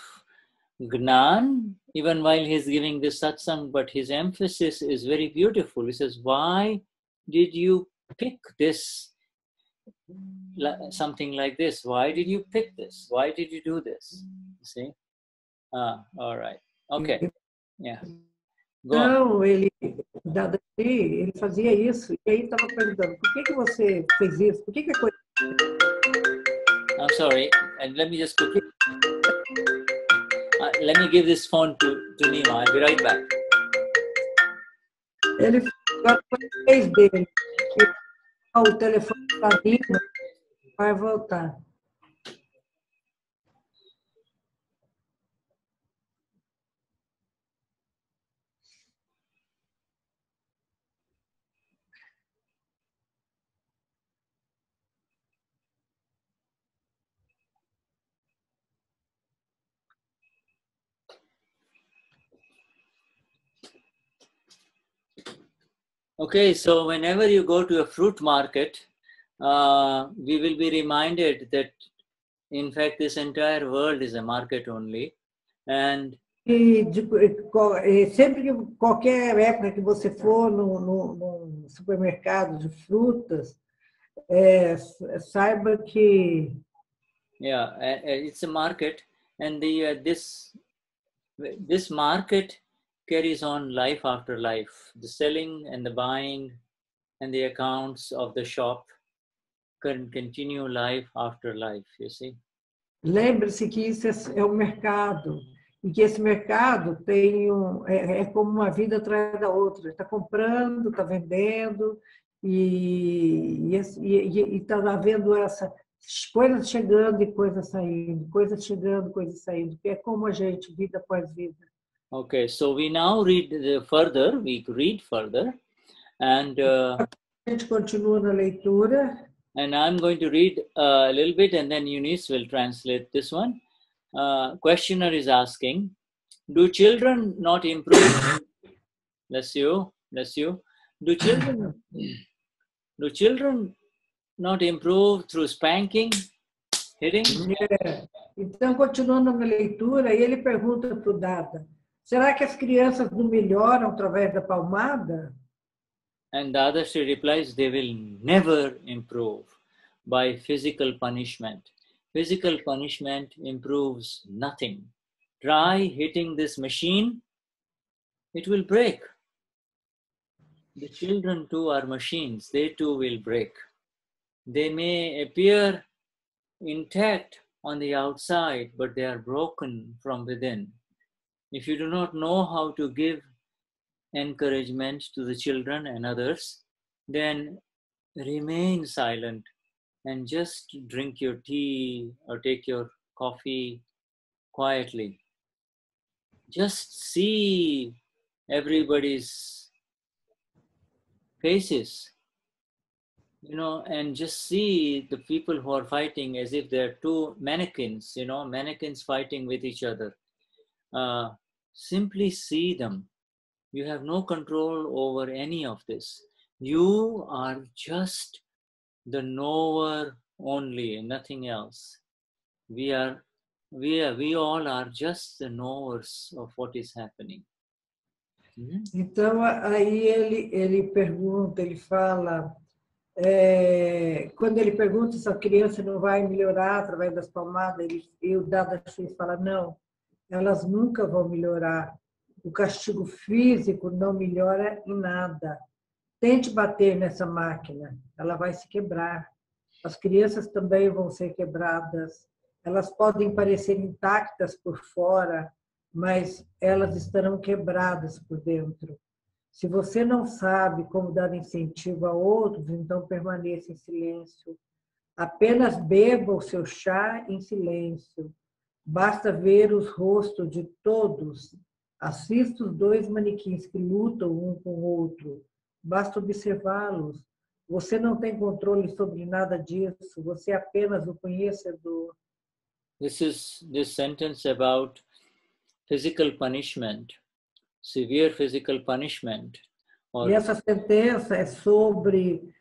Speaker 1: Gnan, even while he's giving this satsang, but his emphasis is very beautiful. He says, why did you pick this? Something like this. Why did you pick this? Why did you do this? You see? All right. Okay. Yeah. Go on.
Speaker 2: Então, ele fazia isso. E aí estava perguntando, por que você fez isso? Por que a coisa...
Speaker 1: I'm sorry. And let me just quickly... let me give this phone to Nima. I'll be right back.
Speaker 2: Ele fez dele. O telefone está vindo, vai voltar.
Speaker 1: Okay, so whenever you go to a fruit market, we will be reminded that, in fact, this entire world is a market only. And
Speaker 2: sempre que qualquer época que você for no supermercado de frutas, saiba que
Speaker 1: it's a market, and this market carries on life after life. The selling and the buying and the accounts of the shop can continue life after life, you see.
Speaker 2: Lembre-se que isso é um mercado, e que esse mercado tem como uma vida atrás da outra. Está comprando, está vendendo, e está havendo essa coisas chegando e coisas saindo, coisas chegando, coisas saindo, que é como a gente, vida após vida.
Speaker 1: Okay, so we now read further, and
Speaker 2: A gente continua na leitura.
Speaker 1: And I'm going to read a little bit and then Eunice will translate this one. Questioner is asking, do children not improve? Bless you, bless you. Do children not improve through spanking, hitting?
Speaker 2: Então, continuando na leitura, ele pergunta para o Dada, será que as crianças não melhoram através da palmada?
Speaker 1: And Dadashri replies, they will never improve by physical punishment. Physical punishment improves nothing. Try hitting this machine, it will break. The children too are machines, they too will break. They may appear intact on the outside, but they are broken from within. If you do not know how to give encouragement to the children and others, then remain silent and just drink your tea or take your coffee quietly. Just see everybody's faces, and just see the people who are fighting as if they're two mannequins, mannequins fighting with each other. Simply see them. You have no control over any of this. You are just the knower only, nothing else. We all are just the knowers of what is happening.
Speaker 2: Então, aí ele pergunta, ele fala, quando ele pergunta se a criança não vai melhorar através das palmadas, o Dadashri fala, não, elas nunca vão melhorar. O castigo físico não melhora em nada. Tente bater nessa máquina, ela vai se quebrar. As crianças também vão ser quebradas. Elas podem parecer intactas por fora, mas elas estarão quebradas por dentro. Se você não sabe como dar incentivo a outros, então permaneça em silêncio. Apenas beba o seu chá em silêncio. Basta ver os rostos de todos. Assista os dois manequins que lutam um com o outro. Basta observá-los. Você não tem controle sobre nada disso. Você é apenas o conhecedor.
Speaker 1: This sentence about physical punishment, severe physical punishment.
Speaker 2: E essa sentença é sobre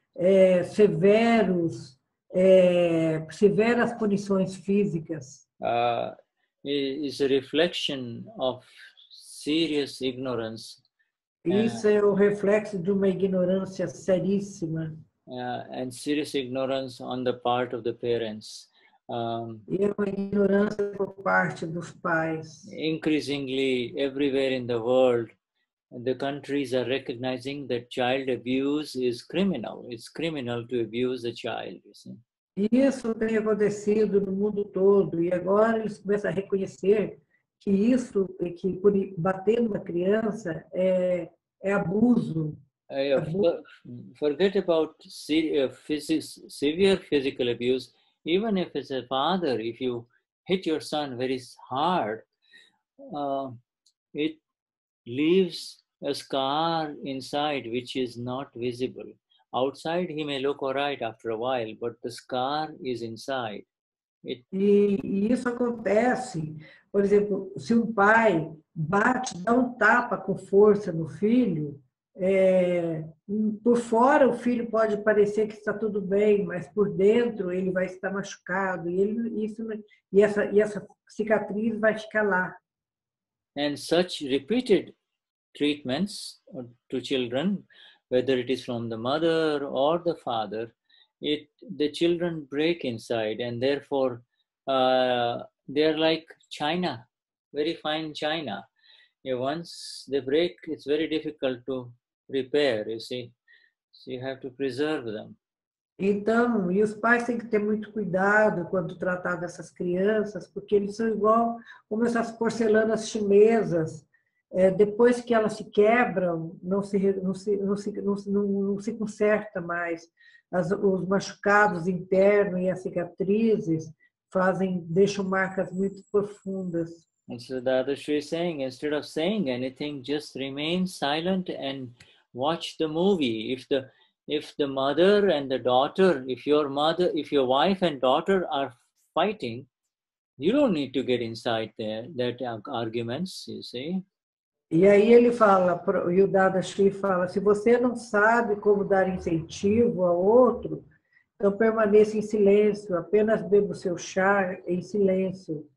Speaker 2: severas punições físicas.
Speaker 1: Is a reflection of serious ignorance.
Speaker 2: Isso é o reflexo de uma ignorância seríssima.
Speaker 1: And serious ignorance on the part of the parents.
Speaker 2: E é uma ignorância por parte dos pais.
Speaker 1: Increasingly, everywhere in the world, the countries are recognizing that child abuse is criminal. It's criminal to abuse a child, you see.
Speaker 2: Isso tem acontecido no mundo todo, e agora eles começam a reconhecer que por bater numa criança é abuso.
Speaker 1: Forget about severe physical abuse. Even if it's a father, if you hit your son very hard, it leaves a scar inside which is not visible. Outside, he may look all right after a while, but the scar is inside.
Speaker 2: E isso acontece, por exemplo, se um pai bate, dá um tapa com força no filho, por fora o filho pode parecer que está tudo bem, mas por dentro ele vai estar machucado e essa cicatriz vai ficar lá.
Speaker 1: And such repeated treatments to children, whether it is from the mother or the father, the children break inside, and therefore they're like china, very fine china. Once they break, it's very difficult to repair, you see. So you have to preserve them.
Speaker 2: Então, e os pais têm que ter muito cuidado quando tratar dessas crianças, porque eles são igual como essas porcelanas chinesas. Depois que elas se quebram, não se conserta mais. Os machucados internos e as cicatrizes deixam marcas muito profundas.
Speaker 1: And so Dadashri is saying, instead of saying anything, just remain silent and watch the movie. if the mother and the daughter, if your wife and daughter are fighting, you don't need to get inside that arguments, you see.
Speaker 2: E aí ele fala, e o Dadashri fala, se você não sabe como dar incentivo ao outro, então permaneça em silêncio, apenas beba o seu chá em silêncio.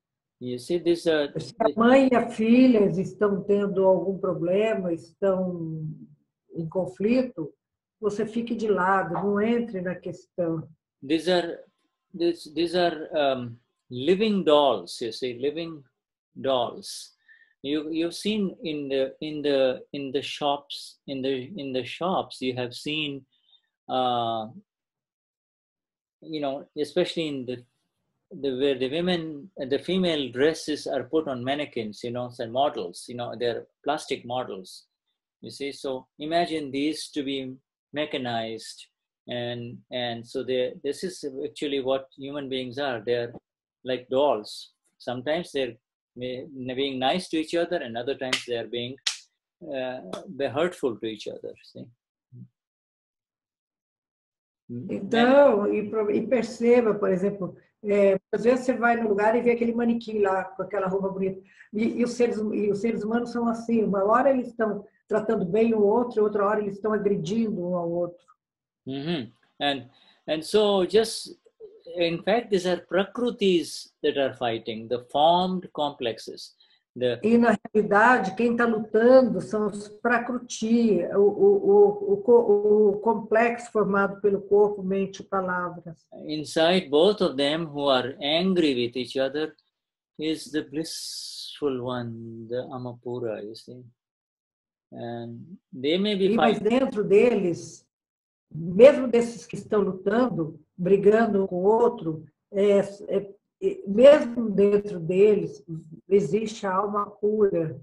Speaker 1: You see,
Speaker 2: se a mãe e a filha estão tendo algum problema, estão em conflito, você fique de lado, não entre na questão.
Speaker 1: These are living dolls, you see, living dolls. You've seen in the shops, in the shops you have seen, you know, especially in where the women, the female dresses are put on mannequins, you know, and models, you know, they're plastic models, you see. So imagine these to be mechanized, and so this is actually what human beings are. They're like dolls. Sometimes they're being nice to each other, and other times they're being hurtful to each other, see.
Speaker 2: Então, e perceba, por exemplo, às vezes você vai no lugar e vê aquele manequim lá com aquela roupa bonita. E os seres humanos são assim, uma hora eles estão tratando bem o outro, outra hora eles estão agredindo um ao outro.
Speaker 1: And so just, in fact, these are prakrutis that are fighting, the formed complexes.
Speaker 2: E na realidade, quem está lutando são os prakruti, o complexo formado pelo corpo, mente e palavras.
Speaker 1: Inside both of them, who are angry with each other, is the blissful one, the Amapura, you see. And they may be
Speaker 2: mas dentro deles, mesmo desses que estão lutando, brigando um com o outro, mesmo dentro deles existe a alma pura.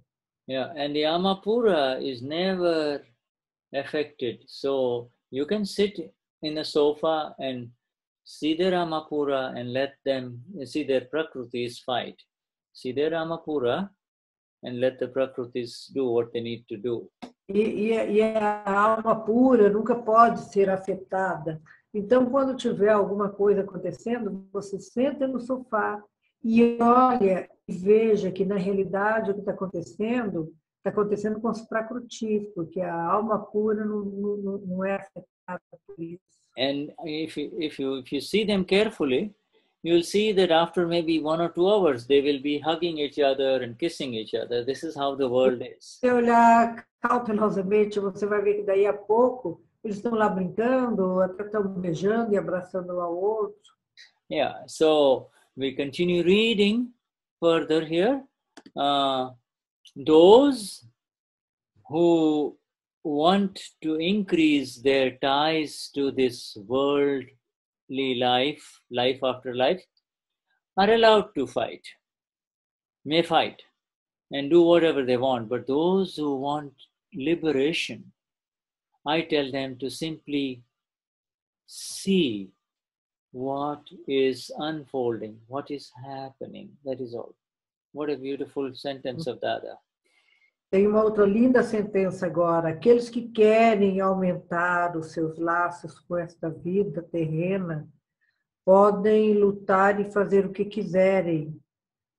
Speaker 1: Yeah, and the Amapura is never affected. So you can sit in a sofa and see their Amapura and let them see their Prakrutis fight. See their Amapura and let the Prakrutis do what they need to do.
Speaker 2: E a alma pura nunca pode ser afetada. Então, quando tiver alguma coisa acontecendo, você senta no sofá e olha e veja que, na realidade, o que está acontecendo com os prakrutis, porque a alma pura não é afetada por isso.
Speaker 1: And if you see them carefully, you'll see that after maybe 1 or 2 hours, they will be hugging each other and kissing each other. This is how the world is.
Speaker 2: Se olhar cautelosamente, você vai ver que daí a pouco eles estão lá brincando, até estão beijando e abraçando um ao outro.
Speaker 1: Yeah, so we continue reading further here. Those who want to increase their ties to this worldly life, life after life, are allowed to fight, may fight, and do whatever they want. But those who want liberation, I tell them to simply see what is unfolding, what is happening. That is all. What a beautiful sentence of Dada.
Speaker 2: Tem uma outra linda sentença agora. Aqueles que querem aumentar os seus laços com esta vida terrena podem lutar e fazer o que quiserem,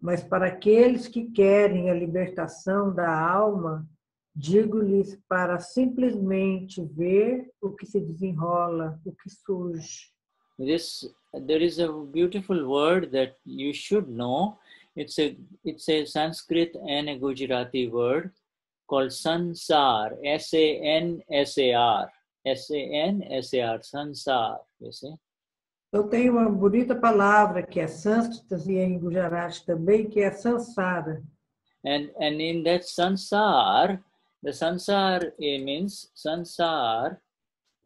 Speaker 2: mas para aqueles que querem a libertação da alma, digo-lhes para simplesmente ver o que se desenrola, o que surge.
Speaker 1: There is a beautiful word that you should know. It's a Sanskrit and a Gujarati word called sansar, S-A-N-S-A-R, S-A-N-S-A-R, sansar, you see.
Speaker 2: Eu tenho uma bonita palavra que é sânscrita e em Gujarati também, que é sansara.
Speaker 1: And in that sansar, the sansar means sansar.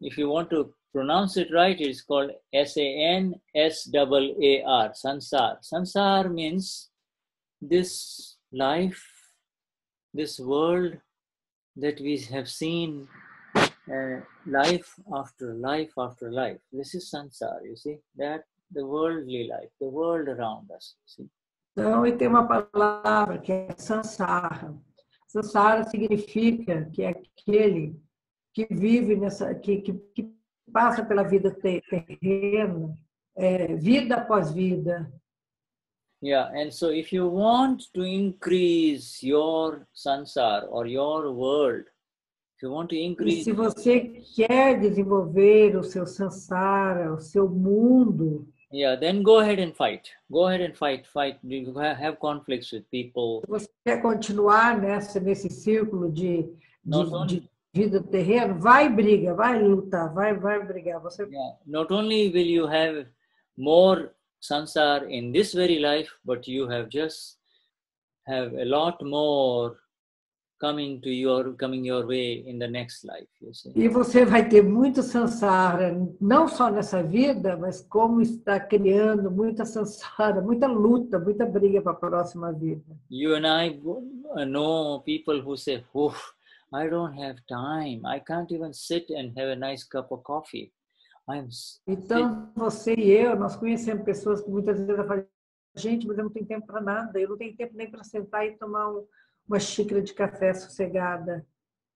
Speaker 1: If you want to pronounce it right, it's called S-A-N-S-A-R, sansar. Sansar means this life, this world that we have seen, life after life after life. This is sansar, you see, that the worldly life, the world around us, see.
Speaker 2: Então, e tem uma palavra que é sansara. Sansara significa que é aquele que vive nessa, que passa pela vida terrena, vida após vida.
Speaker 1: Yeah, and so if you want to increase your sansar or your world, if you want to
Speaker 2: E
Speaker 1: increase,
Speaker 2: se você quer desenvolver o seu samsara, o seu mundo,
Speaker 1: yeah, then go ahead and fight. Go ahead and fight. You have conflicts with people.
Speaker 2: se você quer continuar nesse círculo
Speaker 1: Not only,
Speaker 2: de vida terrena, vai briga, vai lutar, vai brigar. Você
Speaker 1: yeah, not only will you have more sansar in this very life, but you have a lot more coming your way in the next life, you see.
Speaker 2: E você vai ter muito samsara, não só nessa vida, mas como está criando muita samsara, muita luta, muita briga para a próxima vida.
Speaker 1: You and I know people who say, "Oh, I don't have time. I can't even sit and have a nice cup of coffee."
Speaker 2: Então, você e eu, nós conhecemos pessoas que muitas vezes falam, gente, mas eu não tenho tempo para nada, eu não tenho tempo nem para sentar e tomar uma xícara de café sossegada.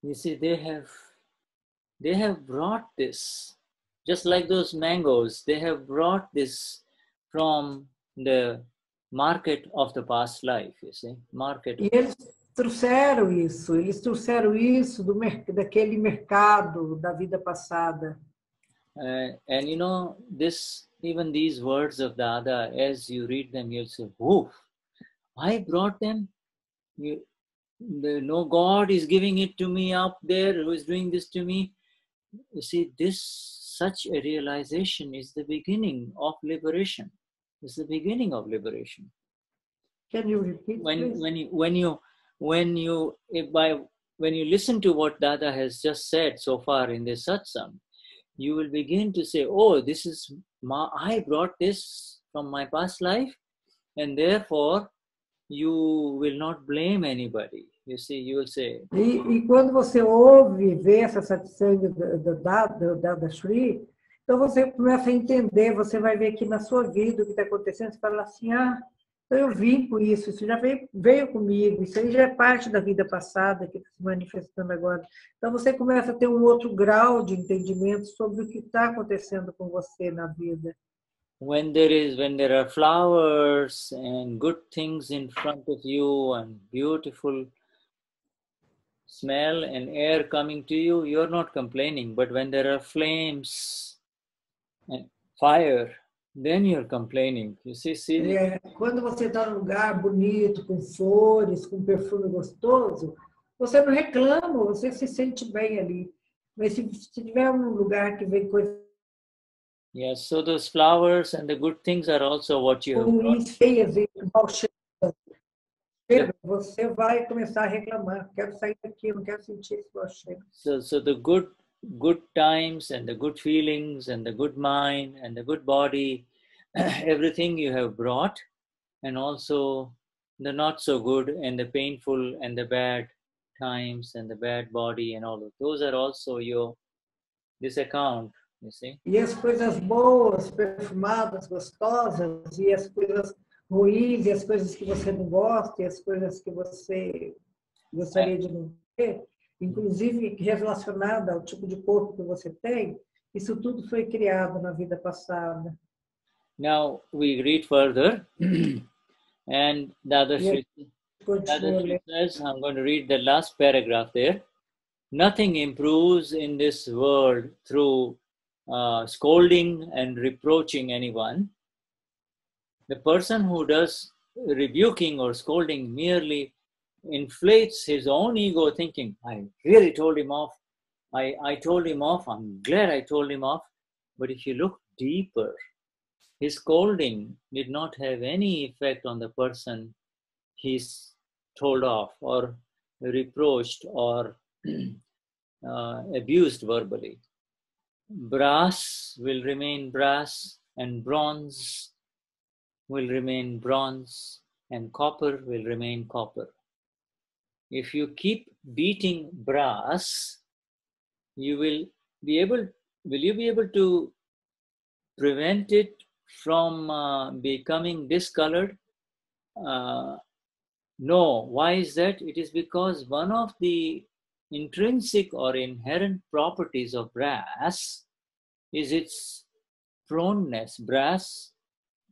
Speaker 1: You see, they have brought this, just like those mangoes, they have brought this from the market of the past life, you see, market.
Speaker 2: E eles trouxeram isso daquele mercado da vida passada.
Speaker 1: And you know, even these words of Dada, as you read them, you'll say, "Oh, I brought them. No, God is giving it to me up there, who is doing this to me." You see, such a realization is the beginning of liberation. It's the beginning of liberation.
Speaker 2: Can you repeat, please?
Speaker 1: When you listen to what Dada has just said so far in this satsang, you will begin to say, "Oh, I brought this from my past life," and therefore you will not blame anybody. You see, you will say.
Speaker 2: E quando você ouve, vê essa satsang do Dadashri, então você começa a entender, você vai ver aqui na sua vida o que está acontecendo, você fala assim, então eu vim com isso já veio comigo, isso aí já é parte da vida passada que está se manifestando agora. Então você começa a ter um outro grau de entendimento sobre o que está acontecendo com você na vida.
Speaker 1: When there are flowers and good things in front of you and beautiful smell and air coming to you, you're not complaining. But when there are flames and fire, then you're complaining. You see?
Speaker 2: Quando você está num lugar bonito, com flores, com perfume gostoso, você não reclama, você se sente bem ali. Mas se tiver um lugar que vem coisa
Speaker 1: yes, so those flowers and the good things are also what you have brought.
Speaker 2: Feias e mau cheiro, você vai começar a reclamar. Quero sair daqui, não quero sentir esse mau cheiro.
Speaker 1: So the good times and the good feelings and the good mind and the good body, everything you have brought, and also the not so good and the painful and the bad times and the bad body and all of those are also this account, you see.
Speaker 2: E as coisas boas, perfumadas, gostosas, e as coisas ruins, e as coisas que você não gosta, e as coisas que você gostaria de não ter, inclusive relacionada ao tipo de corpo que você tem, isso tudo foi criado na vida passada.
Speaker 1: Now we read further, and Dadashri says, I'm going to read the last paragraph there. Nothing improves in this world through scolding and reproaching anyone. The person who does rebuking or scolding merely inflates his own ego, thinking, I really told him off. I told him off. I'm glad I told him off. But if you look deeper, his scolding did not have any effect on the person he's told off or reproached or abused verbally. Brass will remain brass, and bronze will remain bronze, and copper will remain copper. If you keep beating brass, will you be able to prevent it from becoming discolored? No. Why is that? It is because one of the intrinsic or inherent properties of brass is its proneness. Brass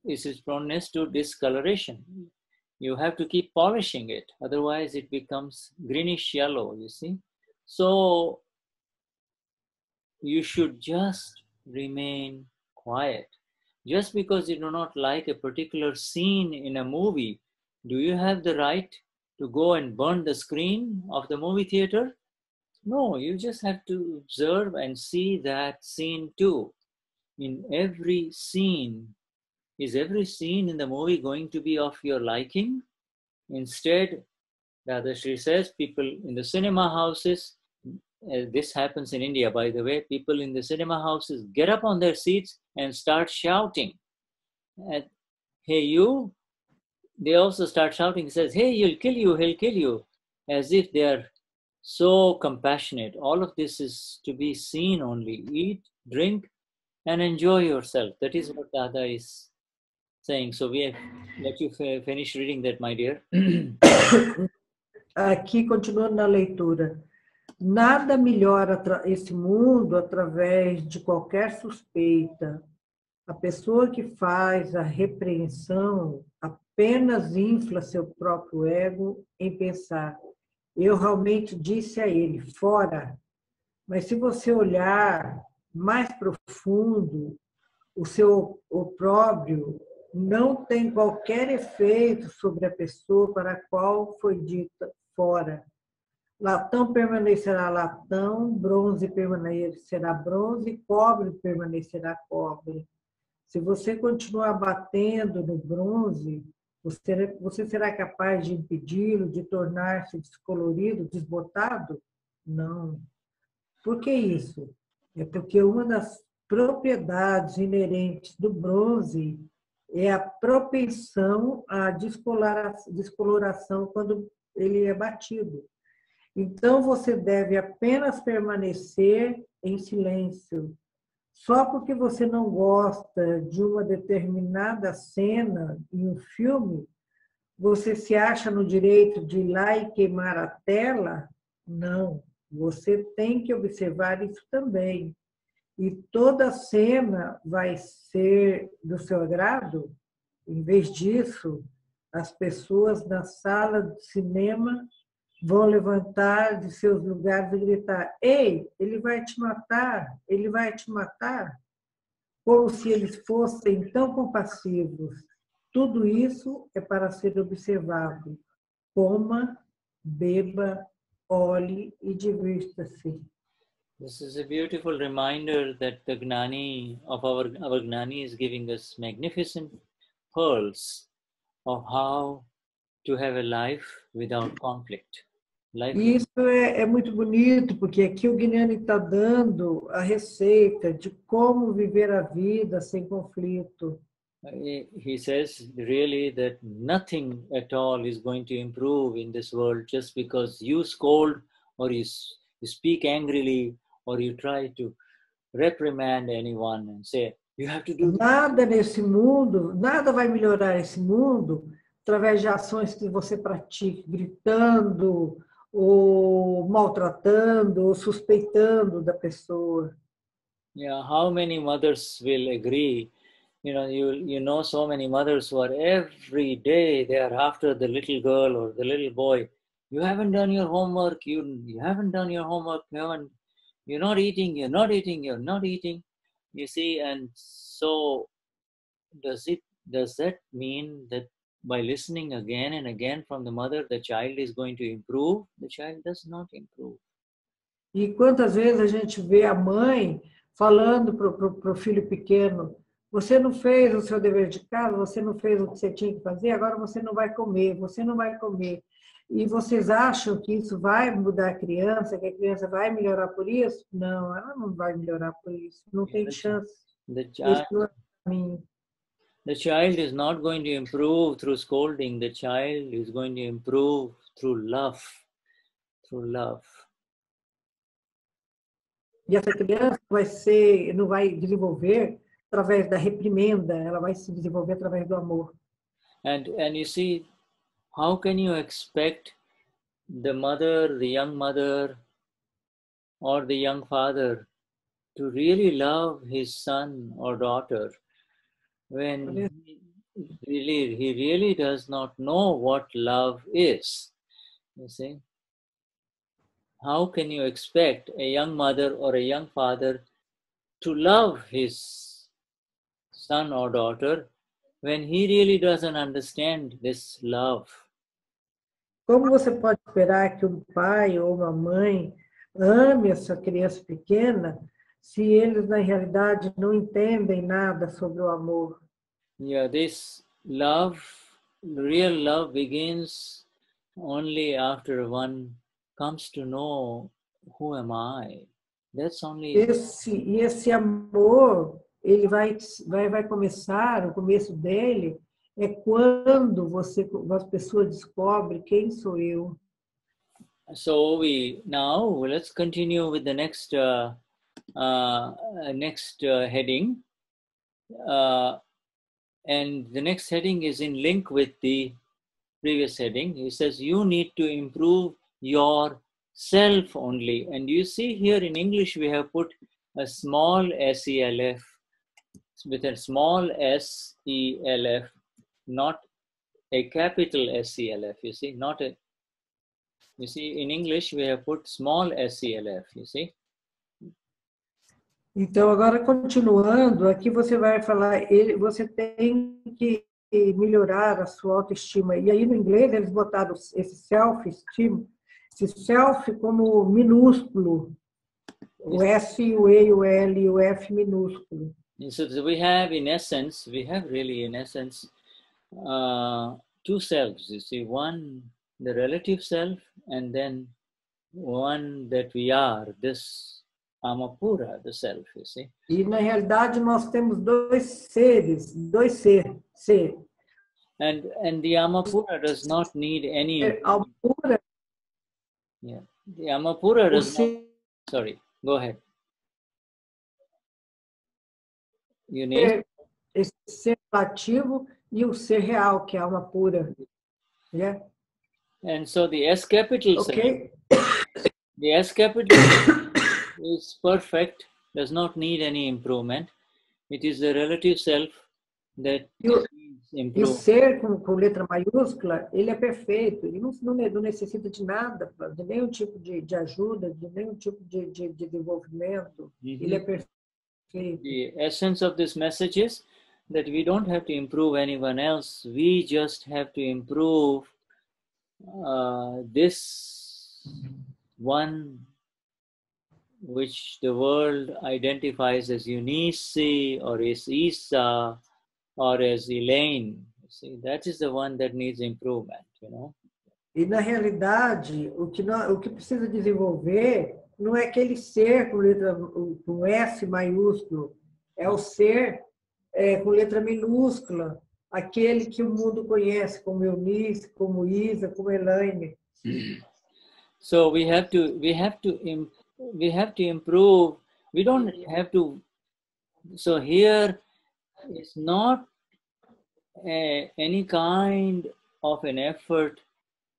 Speaker 1: is its proneness to discoloration. You have to keep polishing it, otherwise it becomes greenish yellow, you see. So you should just remain quiet. Just because you do not like a particular scene in a movie, do you have the right to go and burn the screen of the movie theater? No, you just have to observe and see that scene too. In every scene, is every scene in the movie going to be of your liking? Instead, Dadashri says, people in the cinema houses, this happens in India, by the way, people in the cinema houses get up on their seats and start shouting. And, hey, you, they also start shouting, says, hey, he'll kill you, as if they are so compassionate. All of this is to be seen only. Eat, drink, and enjoy yourself. That is what Dada is saying. So we have let you finish reading that, my dear.
Speaker 2: Aqui, continuando na leitura. Nada melhora esse mundo através de qualquer suspeita. A pessoa que faz a repreensão apenas infla seu próprio ego em pensar: eu realmente disse a ele, fora. Mas se você olhar mais profundo, o seu opróbrio não tem qualquer efeito sobre a pessoa para a qual foi dita fora. Latão permanecerá latão, bronze permanecerá bronze, cobre permanecerá cobre. Se você continuar batendo no bronze, você será capaz de impedi-lo de tornar-se descolorido, desbotado? Não. Por que isso? É porque uma das propriedades inerentes do bronze é a propensão à descoloração quando ele é batido. Então, você deve apenas permanecer em silêncio. Só porque você não gosta de uma determinada cena em um filme, você se acha no direito de ir lá e queimar a tela? Não. Você tem que observar isso também. E toda cena vai ser do seu agrado? Em vez disso, as pessoas na sala de cinema vão levantar de seus lugares e gritar: ei, ele vai te matar, ele vai te matar, como se eles fossem tão compassivos. Tudo isso é para ser observado. Coma, beba, olhe e divirta-se.
Speaker 1: This is a beautiful reminder that the Gnani of our Gnani is giving us magnificent pearls of how to have a life without conflict.
Speaker 2: Isso é muito bonito, porque aqui o Gnani está dando a receita de como viver a vida sem conflito.
Speaker 1: He says really that nothing at all is going to improve in this world just because you scold or you speak angrily or you try to reprimand anyone and say, you have to do
Speaker 2: nada nesse mundo, nada vai melhorar esse mundo através de ações que você pratique, gritando, ou maltratando, ou suspeitando da pessoa.
Speaker 1: Yeah, how many mothers will agree? You know so many mothers who are every day they are after the little girl or the little boy. You haven't done your homework. You haven't done your homework. You're not eating. You're not eating. You're not eating. You see, and so does that mean that by listening again and again from the mother, the child is going to improve? The child does not improve.
Speaker 2: E quantas vezes a gente vê a mãe falando pro filho pequeno: você não fez o seu dever de casa, você não fez o que você tinha que fazer, agora você não vai comer, você não vai comer. E vocês acham que isso vai mudar a criança, que a criança vai melhorar por isso? Não, ela não vai melhorar por isso, não tem chance.
Speaker 1: The child is not going to improve through scolding. The child is going to improve through love. Through love.
Speaker 2: E essa criança não vai desenvolver através da reprimenda, ela vai se desenvolver através do amor.
Speaker 1: And you see, how can you expect the mother, the young mother, or the young father to really love his son or daughter when he really does not know what love is? You see? How can you expect a young mother or a young father to love his son or daughter when he really doesn't understand this love?
Speaker 2: Como você pode esperar que um pai ou uma mãe ame essa criança pequena se eles, na realidade, não entendem nada sobre o amor?
Speaker 1: Yeah, this love, real love, begins only after one comes to know who am I. That's only.
Speaker 2: Esse amor, ele vai começar, o começo dele é quando as pessoas descobrem quem sou eu.
Speaker 1: So let's continue with the next heading, and the next heading is in link with the previous heading. He says you need to improve yourself only, and you see here in English we have put a small SELF with a small SELF, not a capital SELF. You see, not a. You see, in English we have put small SELF. You see.
Speaker 2: Então, agora continuando, aqui você vai falar, você tem que melhorar a sua autoestima. E aí no inglês eles botaram esse self-esteem, esse self como minúsculo, o S, o E, o L e o F minúsculo.
Speaker 1: So we have really in essence two selves. You see, one the relative self, and then one that we are, this Amapura, the self, you see.
Speaker 2: E na realidade nós temos dois seres, dois ser.
Speaker 1: And the Amapura does not need any.
Speaker 2: Amapura.
Speaker 1: Yeah, the Amapura does not. Sorry, go ahead. You need
Speaker 2: esse ser relativo e o ser real, que é a alma pura. Yeah.
Speaker 1: And so the S capital
Speaker 2: okay.
Speaker 1: self, the S capital is perfect, does not need any improvement. It is the relative self that needs improvement.
Speaker 2: E o ser com letra maiúscula, ele é perfeito, ele não necessita de nada, de nenhum tipo de ajuda, de nenhum tipo de desenvolvimento. Ele é perfeito.
Speaker 1: The essence of this message is that we don't have to improve anyone else, we just have to improve this one which the world identifies as Eunice or as Isa or as Elaine. See, that is the one that needs improvement, you know.
Speaker 2: E na realidade, o que precisa desenvolver não é aquele ser com S maiúsculo, é o ser com letra minúscula, aquele que o mundo conhece como Eunice, como Isa, como Elaine.
Speaker 1: So we have to improve. We don't have to. So here is not any kind of an effort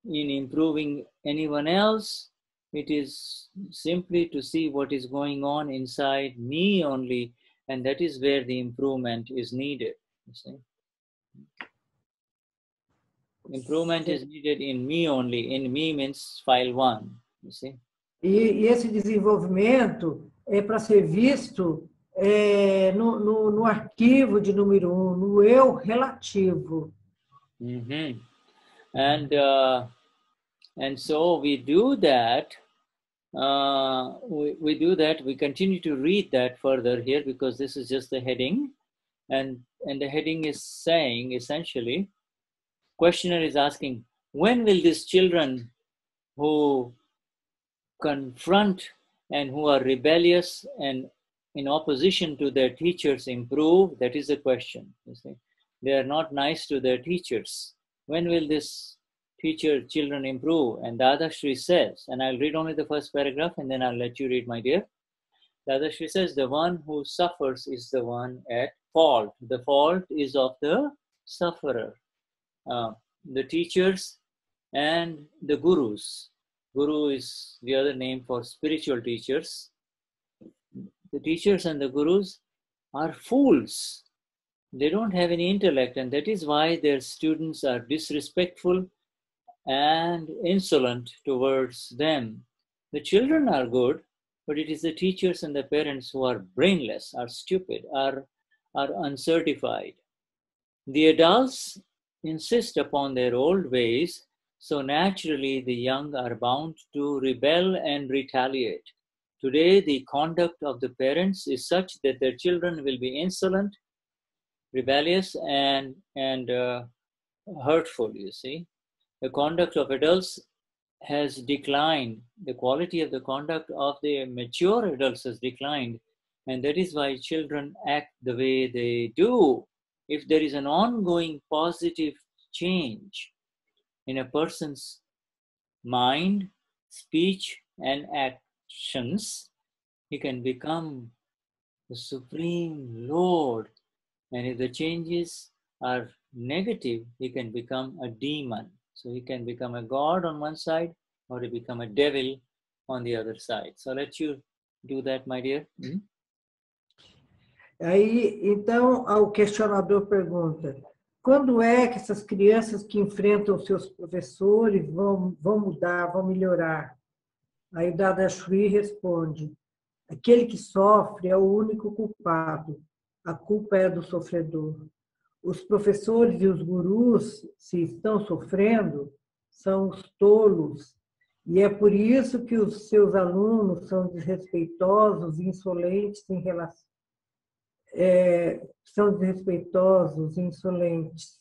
Speaker 1: in improving anyone else. It is simply to see what is going on inside me only, and that is where the improvement is needed. You see? Improvement is needed in me only. In me means file 1. You see?
Speaker 2: E esse desenvolvimento é para ser visto no arquivo de número 1, no eu relativo.
Speaker 1: Mm-hmm. And so we do that. We do that. We continue to read that further here because this is just the heading, and the heading is saying essentially, questioner is asking, when will these children who confront and who are rebellious and in opposition to their teachers improve? That is the question. You see, they are not nice to their teachers. When will this children improve? And Dadashri says, and I'll read only the first paragraph and then I'll let you read, my dear. Dadashri says, the one who suffers is the one at fault. The fault is of the sufferer. The teachers and the gurus. Guru is the other name for spiritual teachers. the teachers and the gurus are fools. They don't have any intellect, and that is why their students are disrespectful and insolent towards them. The children are good, but it is the teachers and the parents who are brainless, are stupid, are uncertified. The adults insist upon their old ways, so naturally the young are bound to rebel and retaliate. Today, the conduct of the parents is such that their children will be insolent, rebellious, and hurtful, you see. The conduct of adults has declined. The quality of the conduct of the mature adults has declined, and that is why children act the way they do. If there is an ongoing positive change in a person's mind, speech, and actions, he can become the Supreme Lord. And if the changes are negative, he can become a demon. So he can become a god on one side, or he become a devil on the other side. So let you do that, my dear.
Speaker 2: Aí, então, o questionador pergunta: quando é que essas crianças que enfrentam seus professores vão mudar, vão melhorar? Aí Dadashri responde: aquele que sofre é o único culpado. A culpa é do sofredor. Os professores e os gurus, se estão sofrendo, são os tolos. E é por isso que os seus alunos são desrespeitosos e insolentes em relação. São desrespeitosos e insolentes.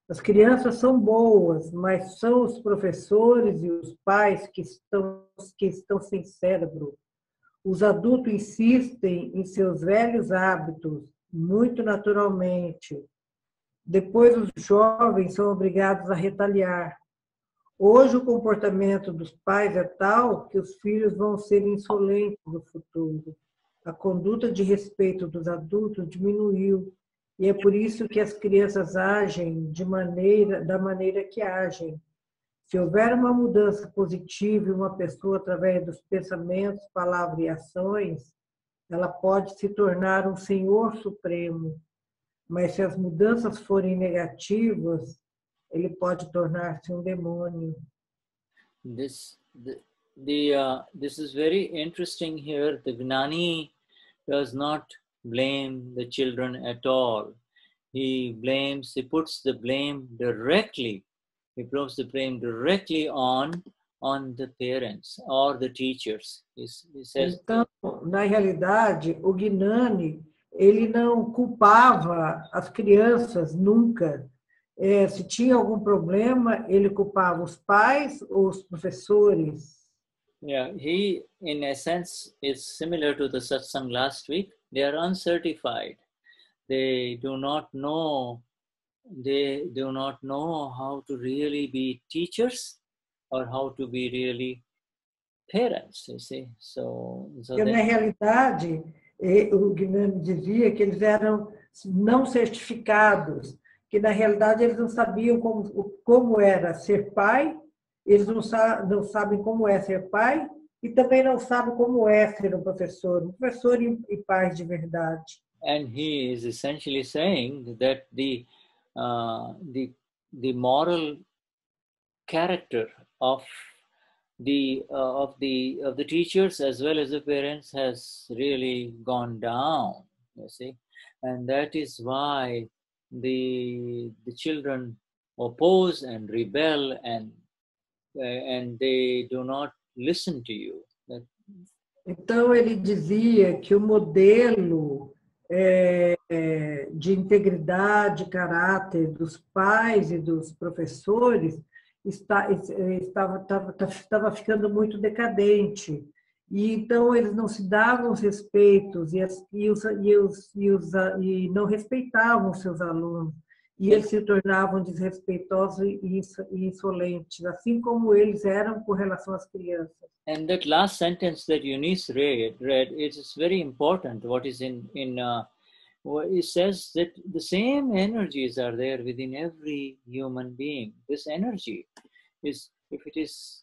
Speaker 2: As crianças são boas, mas são os professores e os pais que estão sem cérebro. Os adultos insistem em seus velhos hábitos, muito naturalmente. Depois, os jovens são obrigados a retaliar. Hoje, o comportamento dos pais é tal que os filhos vão ser insolentes no futuro. A conduta de respeito dos adultos diminuiu, e é por isso que as crianças agem da maneira que agem. Se houver uma mudança positiva em uma pessoa através dos pensamentos, palavras e ações, ela pode se tornar um Senhor Supremo. Mas se as mudanças forem negativas, ele pode tornar-se um demônio.
Speaker 1: This is very interesting here. The Gnani does not blame the children at all. He puts the blame directly. He puts the blame directly on the parents or the teachers. He says,
Speaker 2: então, na realidade, o Gnani, ele não culpava as crianças nunca. Se tinha algum problema, ele culpava os pais ou os professores.
Speaker 1: Yeah, he, in a sense, is similar to the Satsang last week. They are uncertified. They do not know how to really be teachers or how to be really parents, you see. So
Speaker 2: na realidade, o Gnani dizia que eles eram não certificados, que na realidade eles não sabiam como era ser pai, eles não sabem como é ser pai e também não sabem como é ser um professor e pai de verdade.
Speaker 1: And he is essentially saying that the moral character of the teachers as well as the parents has really gone down, you see, and that is why the children oppose and rebel and they do not listen to you.
Speaker 2: Então ele dizia que o modelo de integridade, caráter dos pais e dos professores estava ficando muito decadente. E então eles não se davam os respeitos e não respeitavam seus alunos. E eles se tornavam desrespeitosos e insolentes, assim como eles eram com relação às crianças.
Speaker 1: And that last sentence that Eunice read, it is very important. What is it says that the same energies are there within every human being. This energy is, if it is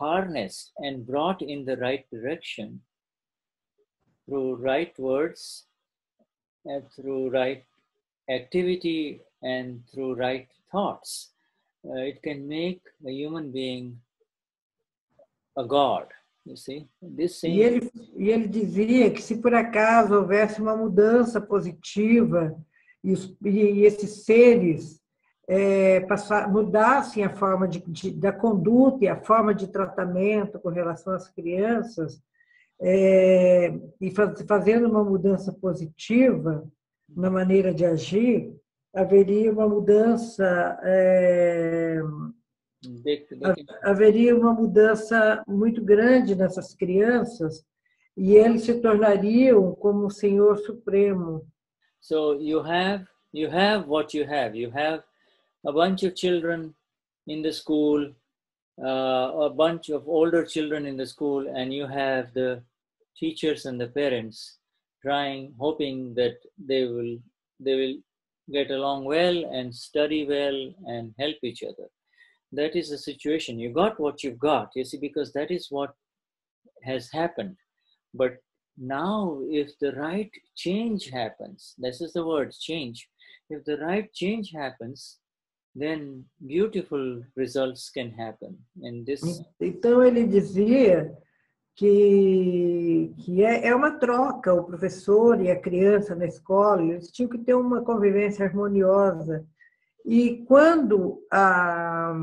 Speaker 1: harnessed and brought in the right direction through right words and through right activity and through right thoughts, it can make a human being a god. You see, this
Speaker 2: E
Speaker 1: same.
Speaker 2: ele dizia que se por acaso houvesse uma mudança positiva e esses seres mudassem a forma da conduta e a forma de tratamento com relação às crianças, e fazendo uma mudança positiva na maneira de agir, haveria uma mudança haveria uma mudança muito grande nessas crianças e eles se tornariam como o Senhor Supremo.
Speaker 1: So you have what you have. You have a bunch of children in the school, a bunch of older children in the school, and you have the teachers and the parents hoping that they will get along well and study well and help each other. That is the situation. You got what you've got, you see, because that is what has happened. But now, if the right change happens, this is the word, change. If the right change happens, then beautiful results can happen. And this.
Speaker 2: Então ele dizia que é uma troca, o professor e a criança na escola, eles tinham que ter uma convivência harmoniosa. E quando a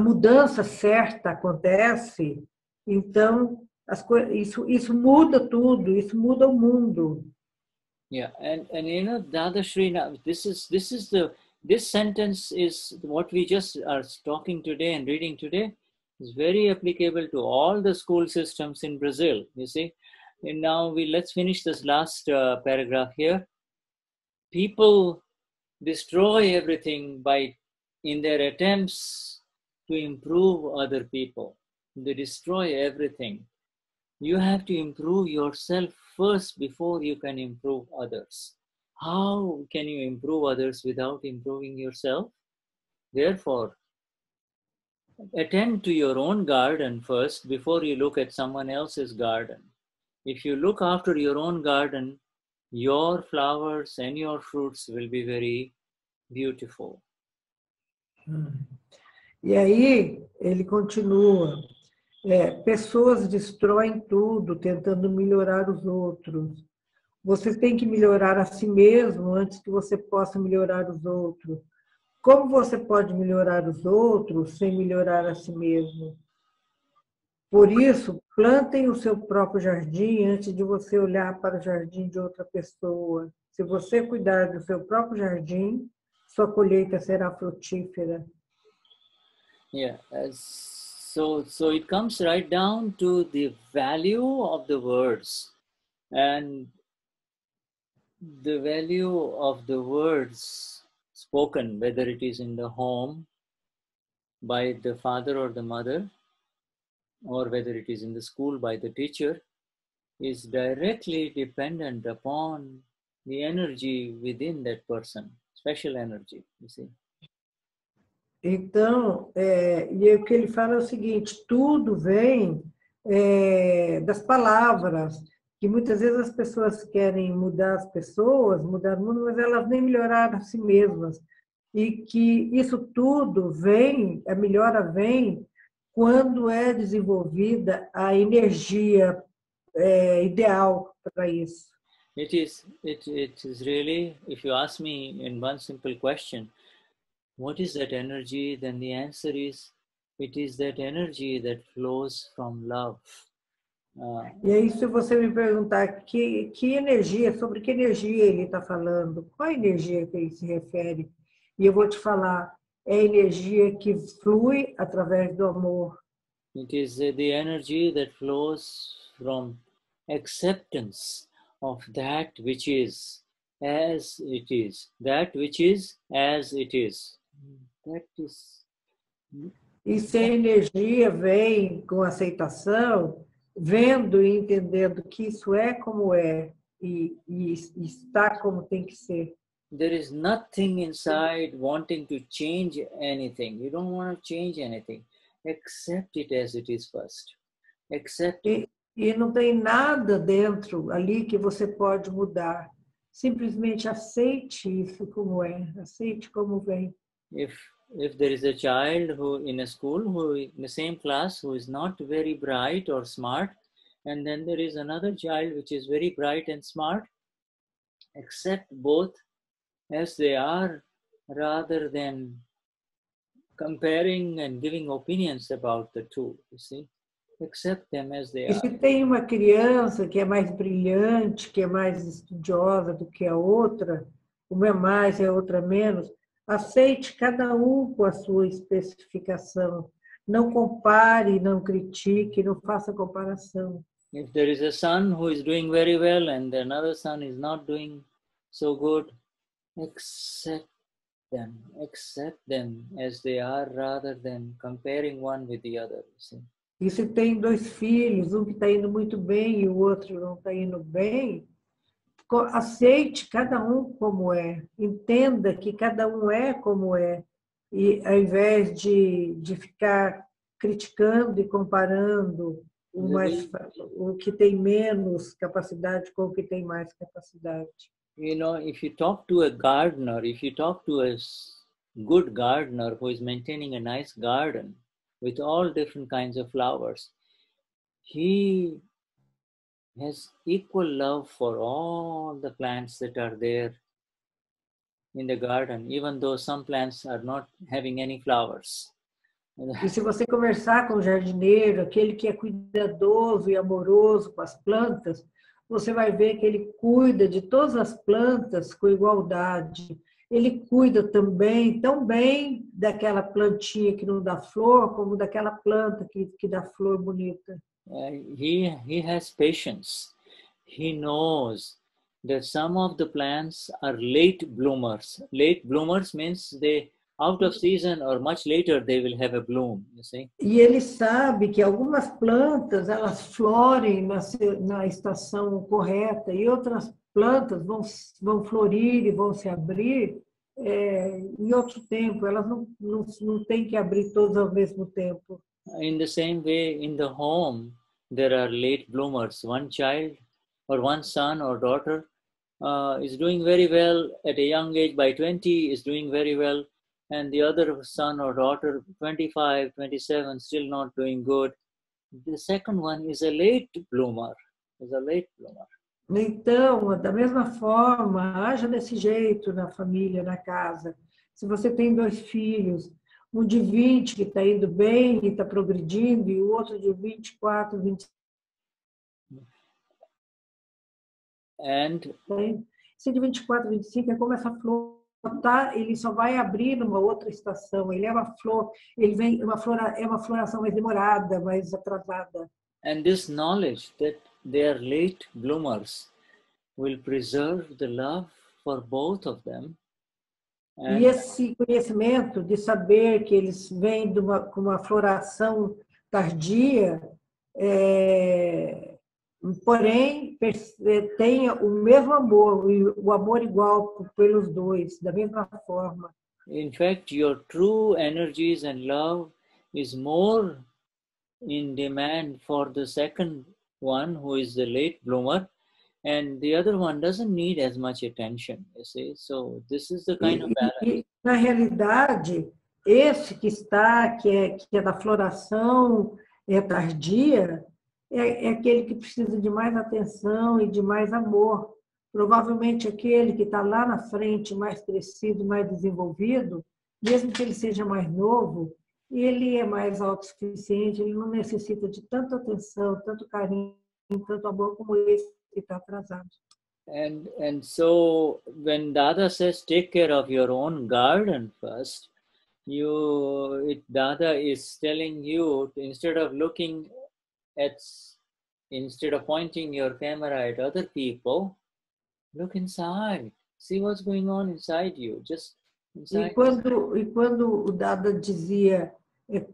Speaker 2: mudança certa acontece, então isso muda tudo, isso muda o mundo.
Speaker 1: Yeah, and you know, Dadashri, now this sentence is what we just are talking today and reading today is very applicable to all the school systems in Brazil, you see. And now let's finish this last paragraph here. People destroy everything in their attempts to improve other people. They destroy everything. You have to improve yourself first before you can improve others. How can you improve others without improving yourself? Therefore, attend to your own garden first before you look at someone else's garden. If you look after your own garden, your flowers and your fruits will be very beautiful.
Speaker 2: E aí ele continua, pessoas destroem tudo tentando melhorar os outros. Você tem que melhorar a si mesmo antes que você possa melhorar os outros. Como você pode melhorar os outros sem melhorar a si mesmo? Por isso, plantem o seu próprio jardim antes de você olhar para o jardim de outra pessoa. Se você cuidar do seu próprio jardim, sua colheita será frutífera.
Speaker 1: Yeah, so it comes right down to the value of the words, and the value of the words spoken, whether it is in the home by the father or the mother, or whether it is in the school by the teacher, is directly dependent upon the energy within that person, special energy, you see.
Speaker 2: Então, e o que ele fala é o seguinte, tudo vem das palavras, que muitas vezes as pessoas querem mudar as pessoas, mudar o mundo, mas elas nem melhoraram a si mesmas. E que isso tudo vem, a melhora vem quando é desenvolvida a energia ideal para isso.
Speaker 1: It is really, if you ask me in one simple question, what is that energy? Then the answer is, it is that energy that flows from love.
Speaker 2: E aí, se você me perguntar que energia, sobre que energia ele está falando, qual a energia que ele se refere? E eu vou te falar, é a energia que flui através do amor.
Speaker 1: It is the energy that flows from acceptance of that which is as it is. That which is as it is. That is.
Speaker 2: E se a energia vem com aceitação, vendo e entendendo que isso é como é e está como tem que ser.
Speaker 1: There is nothing inside wanting to change anything. You don't want to change anything. accept it as it is first. Accept it.
Speaker 2: E não tem nada dentro ali que você pode mudar. Simplesmente aceite isso como é, aceite como vem.
Speaker 1: If there is a child who in a school who in the same class who is not very bright or smart, and then there is another child which is very bright and smart, accept both as they are rather than comparing and giving opinions about the two, you see. Accept them as they
Speaker 2: E se
Speaker 1: are.
Speaker 2: tem uma criança que é mais brilhante, que é mais estudiosa do que a outra, uma é mais e a outra menos, aceite cada um com a sua especificação. Não compare, não critique, não faça comparação.
Speaker 1: If there is a son who is doing very well and another son is not doing so good, accept them as they are rather than comparing one with the other. See?
Speaker 2: E se tem dois filhos, um que está indo muito bem e o outro não está indo bem, aceite cada um como é. Entenda que cada um é como é. E ao invés de ficar criticando e comparando o que tem menos capacidade com o que tem mais capacidade.
Speaker 1: You know, if you talk to a gardener, if you talk to a good gardener who is maintaining a nice garden with all different kinds of flowers, he has equal love for all the plants that are there in the garden, even though some plants are not having any flowers.
Speaker 2: E se você conversar com o jardineiro, aquele que é cuidadoso e amoroso com as plantas, você vai ver que ele cuida de todas as plantas com igualdade. Ele cuida também, tão bem, daquela plantinha que não dá flor, como daquela planta que dá flor bonita.
Speaker 1: He has patience. He knows that some of the plants are late bloomers. Late bloomers means they out of season or much later they will have a bloom, you see.
Speaker 2: E ele sabe que algumas plantas elas florem na estação correta e outras plantas vão florir e vão se abrir em outro tempo. Elas não têm que abrir todas ao mesmo tempo.
Speaker 1: In the same way, in the home, there are late bloomers. One child or one son or daughter is doing very well at a young age, by 20 is doing very well, and the other son or daughter, 25, 27, still not doing good. The second one is a late bloomer.
Speaker 2: Então, da mesma forma, haja desse jeito na família, na casa. Se você tem dois filhos, um de 20 que está indo bem e está progredindo, e o outro de 24, 25. Esse de 24, 25 é como essa flor, ele só vai abrir numa outra estação. Ele é uma flor, é uma floração mais demorada, mais atrasada.
Speaker 1: And this knowledge that they are late bloomers will preserve the love for both of them.
Speaker 2: E esse conhecimento de saber que eles vêm com uma floração tardia, porém tenha o mesmo amor, o amor igual pelos dois, da mesma forma.
Speaker 1: In fact, your true energies and love is more in demand for the second one, who is the late bloomer, and the other one doesn't need as much attention, you see. So this is the kind of balance.
Speaker 2: E na realidade, esse que é da floração tardia, é aquele que precisa de mais atenção e de mais amor. Provavelmente aquele que está lá na frente, mais crescido, mais desenvolvido, mesmo que ele seja mais novo, ele é mais autossuficiente, ele não necessita de tanta atenção, tanto carinho, tanto amor como esse que está atrasado.
Speaker 1: And so when Dada says take care of your own garden first, Dada is telling you to, instead of pointing your camera at other people, look inside, see what's going on inside you, just inside.
Speaker 2: E quando o Dada dizia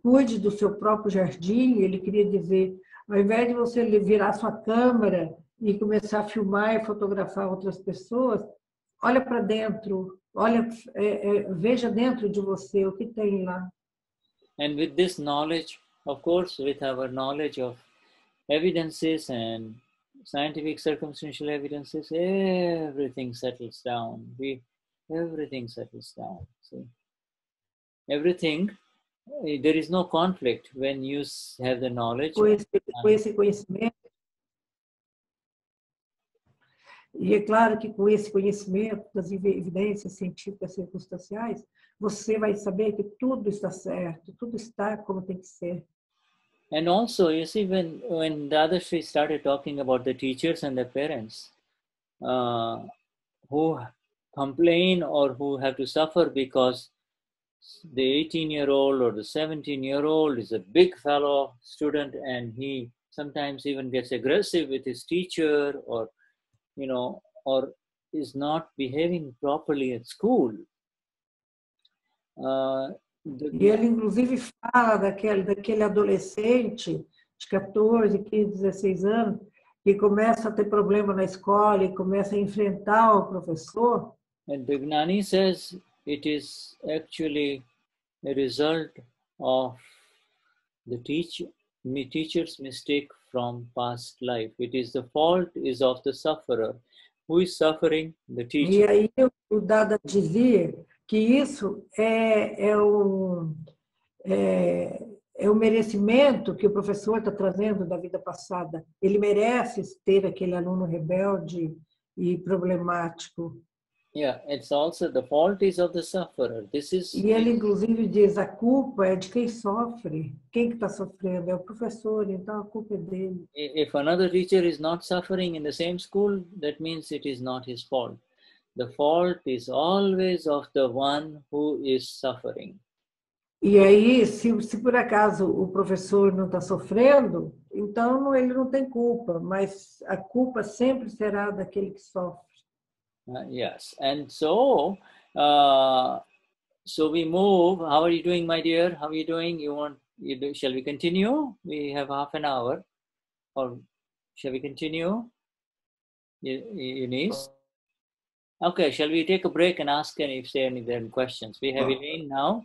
Speaker 2: cuide do seu próprio jardim, ele queria dizer, ao invés de você virar sua câmera e começar a filmar e fotografar outras pessoas, olha para dentro, veja dentro de você o que tem lá.
Speaker 1: And with this knowledge, of course, with our knowledge of evidences and scientific circumstantial evidences, everything settles down. Everything settles down. See, everything. There is no conflict when you have the knowledge.
Speaker 2: Com esse conhecimento, e é claro que com esse conhecimento das evidências científicas circunstanciais, você vai saber que tudo está certo, tudo está como tem que ser.
Speaker 1: And also, you see, when Dadashri started talking about the teachers and the parents who complain or who have to suffer because the 18-year-old or the 17-year-old is a big fellow student and he sometimes even gets aggressive with his teacher, or or is not behaving properly at school.
Speaker 2: E ele, inclusive, fala daquele adolescente de 14, 15, 16 anos, que começa a ter problema na escola e começa a enfrentar o professor.
Speaker 1: And the Gnani says it is actually a result of the teacher's mistake from past life. It is the fault is of the sufferer. Who is suffering? The teacher.
Speaker 2: E aí o Dada dizia que isso é o merecimento que o professor está trazendo da vida passada. Ele merece ter aquele aluno rebelde e problemático.
Speaker 1: Yeah, it's also the fault is of the sufferer.
Speaker 2: E ele, inclusive, diz a culpa é de quem sofre. Quem que está sofrendo? É o professor, então a culpa é dele.
Speaker 1: If another teacher is not suffering in the same school, that means it is not his fault. The fault is always of the one who is suffering.
Speaker 2: E aí, se por acaso o professor não está sofrendo, então ele não tem culpa, mas a culpa sempre será daquele que sofre.
Speaker 1: Yes, and so we move. How are you doing, my dear? How are you doing? Shall we continue? We have half an hour. Or shall we continue? Eunice? Okay, shall we take a break and ask if there are any questions? We have Elaine now.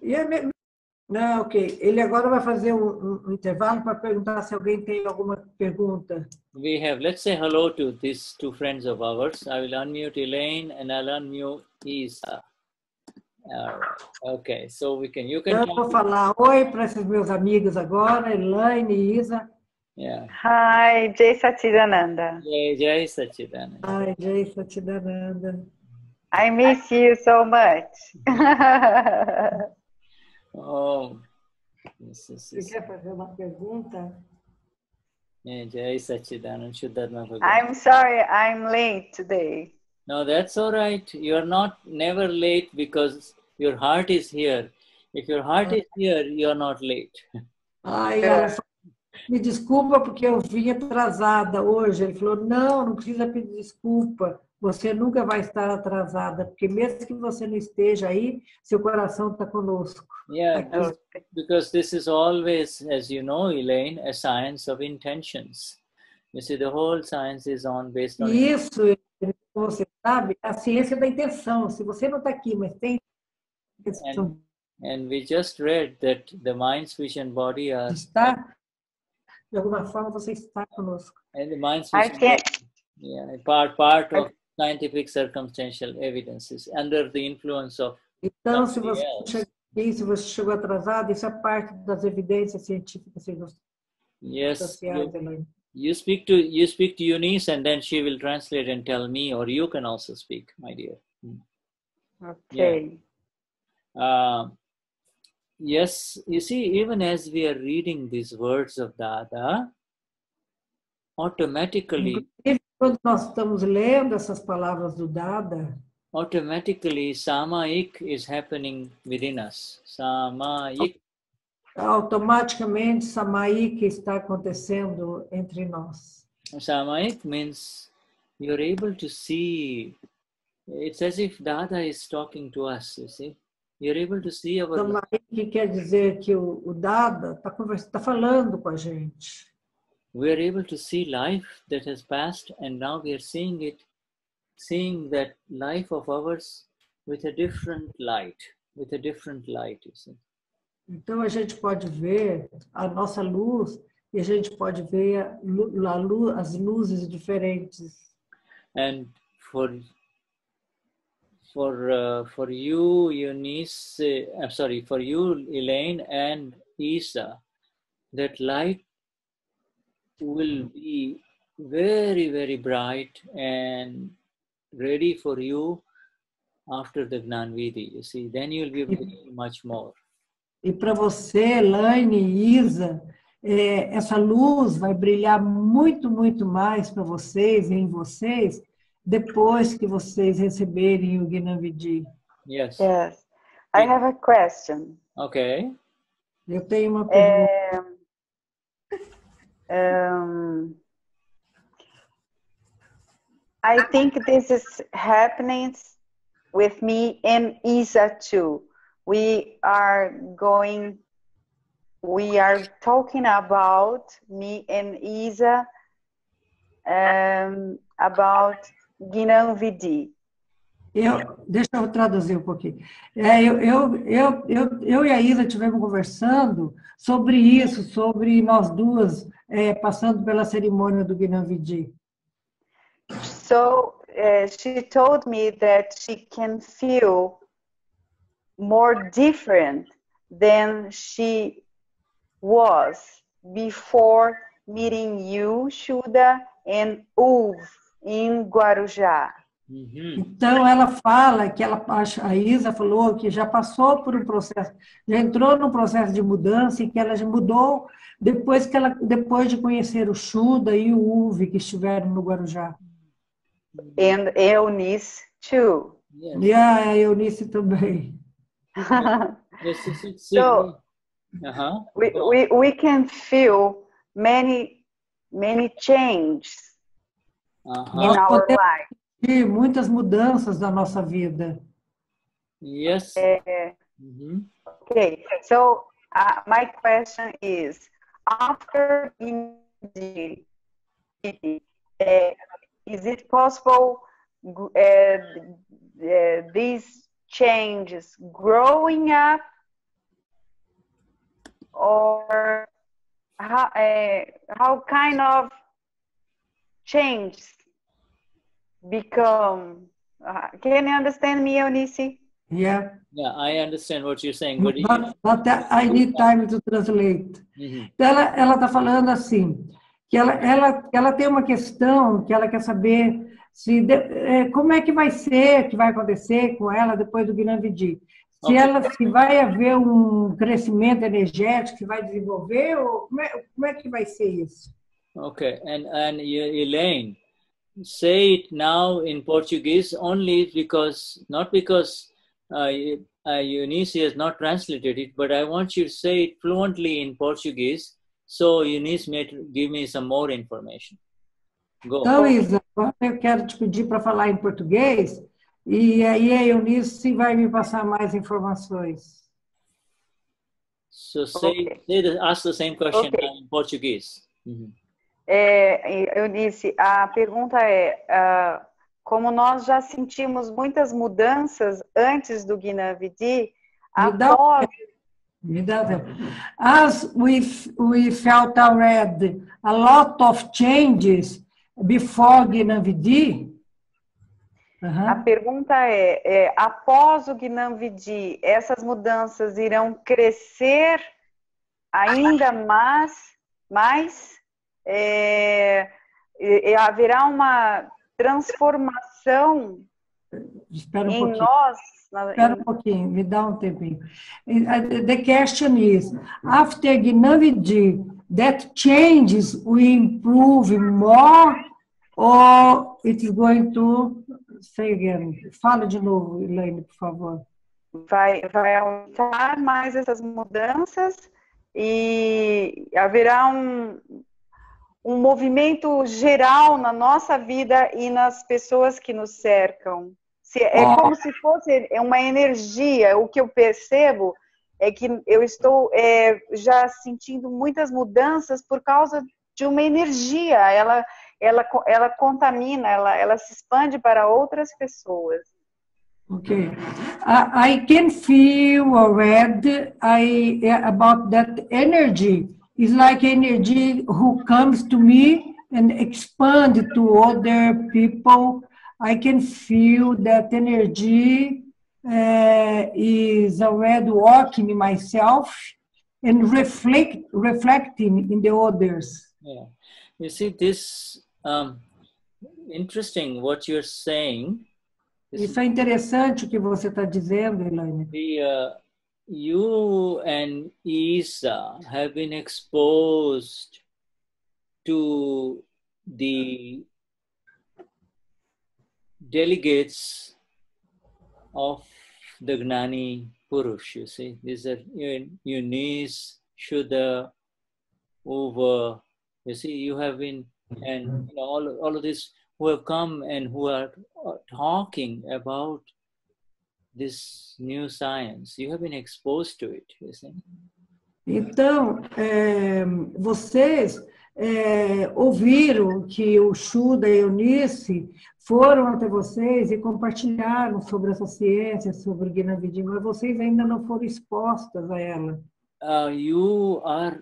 Speaker 2: Não, ok. Ele agora vai fazer um intervalo para perguntar se alguém tem alguma pergunta.
Speaker 1: Let's say hello to these two friends of ours. I will unmute Elaine and I'll unmute Isa. All right. Okay, so you can.
Speaker 2: Eu vou falar oi para esses meus amigos agora, Elaine e Isa.
Speaker 1: Yeah.
Speaker 3: Hi, Jai Satchidananda.
Speaker 1: Jai Satchidananda.
Speaker 2: Hi, Jai Satchidananda.
Speaker 3: I miss you so much.
Speaker 1: Oh,
Speaker 2: Você quer fazer uma pergunta?
Speaker 1: Jai Satchidananda, Shuddharma Bhagavan.
Speaker 3: I'm sorry, I'm late today.
Speaker 1: No, that's all right. You're never late because your heart is here. If your heart is here, you're not late.
Speaker 2: Me desculpa porque eu vim atrasada hoje. Ele falou, não precisa pedir desculpa. Você nunca vai estar atrasada, porque mesmo que você não esteja aí, seu coração está conosco.
Speaker 1: Yeah, because this is always, as you know, Elaine, a science of intentions. You see, the whole science is based on...
Speaker 2: Isso, você sabe, a ciência da intenção. Se você não está aqui, mas tem intenção...
Speaker 1: And we just read that the mind, speech and body are...
Speaker 2: De alguma forma, você está conosco.
Speaker 1: And the mind, speech and body, part of scientific circumstantial evidences under the influence of...
Speaker 2: Então, se você chegou atrasado, isso é parte das evidências científicas circunstanciais.
Speaker 1: Yes, you speak to Eunice and then she will translate and tell me, or you can also speak, my dear.
Speaker 3: Okay.
Speaker 1: Yeah. Yes, you see, even as we are reading these words of Dada, automatically...
Speaker 2: Quando nós estamos lendo essas palavras do Dada,
Speaker 1: automatically Samayik is happening within us. Samayik.
Speaker 2: Automaticamente Samayik está acontecendo entre nós.
Speaker 1: Samayik means you're able to see. It's as if Dada is talking to us, you see. You're able to see our...
Speaker 2: Samayik quer dizer que o Dada está falando com a gente.
Speaker 1: We are able to see life that has passed and now we are seeing that life of ours with a different light, you see.
Speaker 2: Então, a gente pode ver a nossa luz e a gente pode ver as luzes diferentes.
Speaker 1: And for you, Eunice, I'm sorry, for you, Elaine and Isa, that light will be very, very bright and ready for you after the Gnanvidi. You see, then you'll be able to do much more.
Speaker 2: E para você, Elaine e Isa, essa luz vai brilhar muito, muito mais para vocês e em vocês depois que vocês receberem o Gnanvidi.
Speaker 1: Yes.
Speaker 3: Yes. I have a question.
Speaker 1: Okay.
Speaker 2: Eu tenho uma pergunta.
Speaker 3: I think this is happening with me and Isa too. We are talking about me and Isa about Gnanvidi.
Speaker 2: Deixa eu traduzir um pouquinho. Eu e a Isa estivemos conversando sobre isso, sobre nós duas passando pela cerimônia do Gnanvidi.
Speaker 3: So she told me that she can feel more different than she was before meeting you, Shuda, and Uv in Guarujá.
Speaker 2: Então, ela fala que a Isa falou que já passou por um processo, já entrou num processo de mudança e que ela já mudou depois de conhecer o Shuda e o Uv que estiveram no Guarujá.
Speaker 3: And Eunice too.
Speaker 1: Yes.
Speaker 2: E a Eunice também.
Speaker 3: So we can feel many changes in our life.
Speaker 2: E muitas mudanças na nossa vida.
Speaker 1: Yes.
Speaker 3: Okay, so my question is, after is it possible these changes growing up, or how kind of change become? Can you understand me, Eunice?
Speaker 2: Yeah.
Speaker 1: Yeah, I understand what you're saying.
Speaker 2: But I need time to translate. Então, ela está falando assim, que ela tem uma questão que ela quer saber como é que vai ser, que vai acontecer com ela depois do Gnanvidi. Se vai haver um crescimento energético que vai desenvolver, ou como é que vai ser isso?
Speaker 1: Okay, and Elaine, say it now in Portuguese only not because Eunice has not translated it, but I want you to say it fluently in Portuguese, so Eunice may give me some more information. Go.
Speaker 2: Então, Isa, eu quero te pedir para falar em português, e aí a Eunice vai me passar mais informações.
Speaker 1: So ask the same question now in Portuguese.
Speaker 3: Eunice, a pergunta é, como nós já sentimos muitas mudanças antes do Gnanvidi, após...
Speaker 2: As we felt already a lot of changes before Gnanvidi.
Speaker 3: A pergunta é, após o Gnanvidi, essas mudanças irão crescer ainda mais? Haverá uma transformação em nós?
Speaker 2: Espera um pouquinho, me dá um tempinho. The question is, after Gnanvidi, that changes will improve more, or it is going to... Say again. Fala de novo, Elaine, por favor.
Speaker 3: Vai aumentar mais essas mudanças e haverá um movimento geral na nossa vida e nas pessoas que nos cercam. Como se fosse uma energia. O que eu percebo é que eu estou já sentindo muitas mudanças por causa de uma energia. Ela contamina, ela se expande para outras pessoas.
Speaker 2: Okay. I can feel or read about that energy. It's like energy who comes to me and expand to other people. I can feel that energy is already walking in myself and reflecting in the others.
Speaker 1: Yeah. You see, this interesting what you're saying.
Speaker 2: Isso é interessante o que você está dizendo, Elaine.
Speaker 1: You and Isa have been exposed to the delegates of the Gnani Purush, you see. These are Eunice, Shuddha, Uva, you see, you have been, and you know, all of this who have come and who are talking about this new science. You have been exposed to it, you see.
Speaker 2: Então, vocês ouviram que o Shuddha e a Eunice foram até vocês e compartilharam sobre essa ciência, sobre o Gnani, mas vocês ainda não foram expostas a ela.
Speaker 1: You are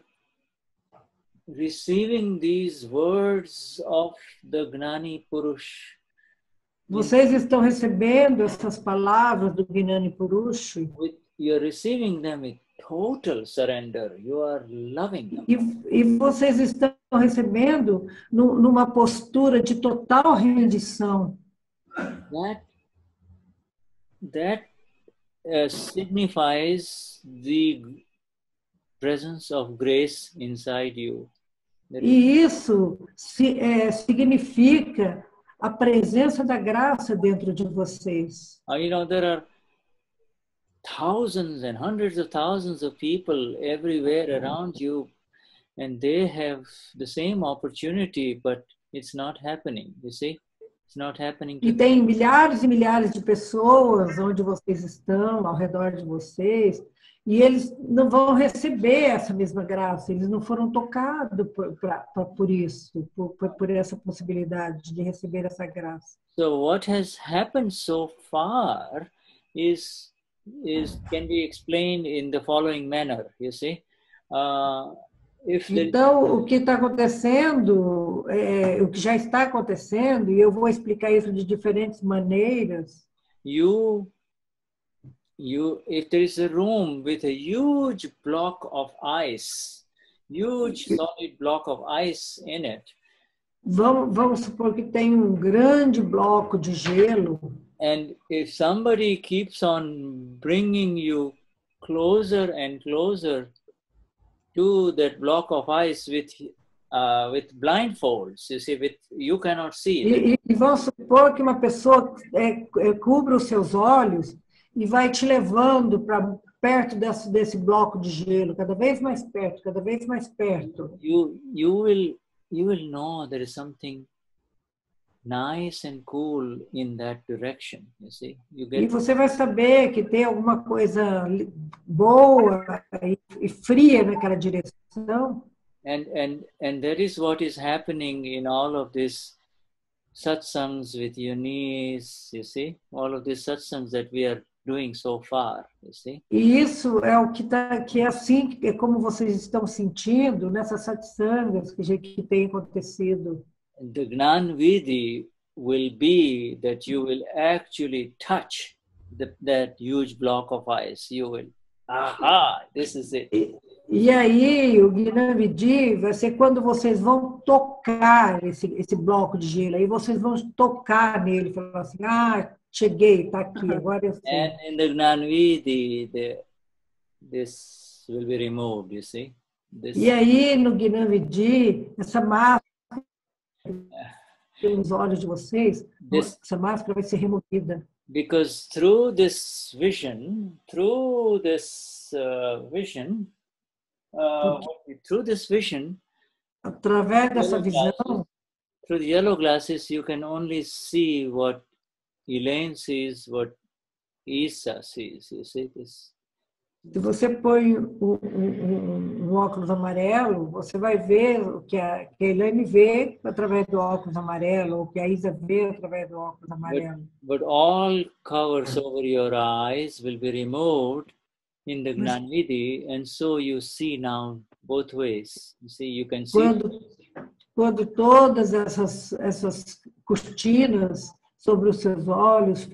Speaker 1: receiving these words of the Gnani Purush.
Speaker 2: Vocês estão recebendo essas palavras do Gnani Purush.
Speaker 1: You are receiving them with total surrender. You are loving them.
Speaker 2: E vocês estão recebendo numa postura de total rendição.
Speaker 1: That signifies the presence of grace inside you.
Speaker 2: E isso significa a presença da graça dentro de vocês.
Speaker 1: You know, there are thousands and hundreds of thousands of people everywhere around you, and they have the same opportunity, but it's not happening, you see? It's not happening to
Speaker 2: E tem milhares e milhares de pessoas onde vocês estão, ao redor de vocês, e eles não vão receber essa mesma graça, eles não foram tocados por isso, por essa possibilidade de receber essa graça.
Speaker 1: So what has happened so far is can be explained in the following manner, you see.
Speaker 2: Então, o que está acontecendo, o que já está acontecendo, e eu vou explicar isso de diferentes maneiras.
Speaker 1: If there is a room with a huge block of ice, huge solid block of ice in it.
Speaker 2: Vamos supor que tem um grande bloco de gelo.
Speaker 1: And if somebody keeps on bringing you closer and closer to that block of ice with blindfolds, you see, you cannot see it.
Speaker 2: E vamos supor que uma pessoa cubra os seus olhos e vai te levando para perto desse bloco de gelo, cada vez mais perto, cada vez mais perto.
Speaker 1: You will know there is something nice and cool in that direction, you see.
Speaker 2: E você vai saber que tem alguma coisa boa e fria naquela direção.
Speaker 1: And that is what is happening in all of these satsangs with Eunice, you see, all of these satsangs that we are doing so far, you see.
Speaker 2: E isso é o que é assim, é como vocês estão sentindo nessas satsangas que tem acontecido.
Speaker 1: The Gnan Vidhi will be that you will actually touch that huge block of ice. You will, this is it.
Speaker 2: E aí, o Gnani vai ser quando vocês vão tocar esse bloco de gelo. Aí vocês vão tocar nele e falar assim, cheguei, tá aqui, agora eu sei.
Speaker 1: And in the Gnani Vidhi, this will be removed, you see.
Speaker 2: E aí, no Gnani, essa máscara pelos olhos de vocês, essa máscara vai ser removida.
Speaker 1: Because through this vision,
Speaker 2: através dessa visão,
Speaker 1: through the yellow glasses, you can only see what Elaine sees, what Isa sees. You see this.
Speaker 2: Se você põe um óculos amarelo, você vai ver o que a Elaine vê através do óculos amarelo, ou o que a Isa vê através do óculos amarelo.
Speaker 1: But all covers over your eyes will be removed in the Gnani, and so you see now both ways. You see, you can see.
Speaker 2: Quando todas essas cortinas sobre os seus olhos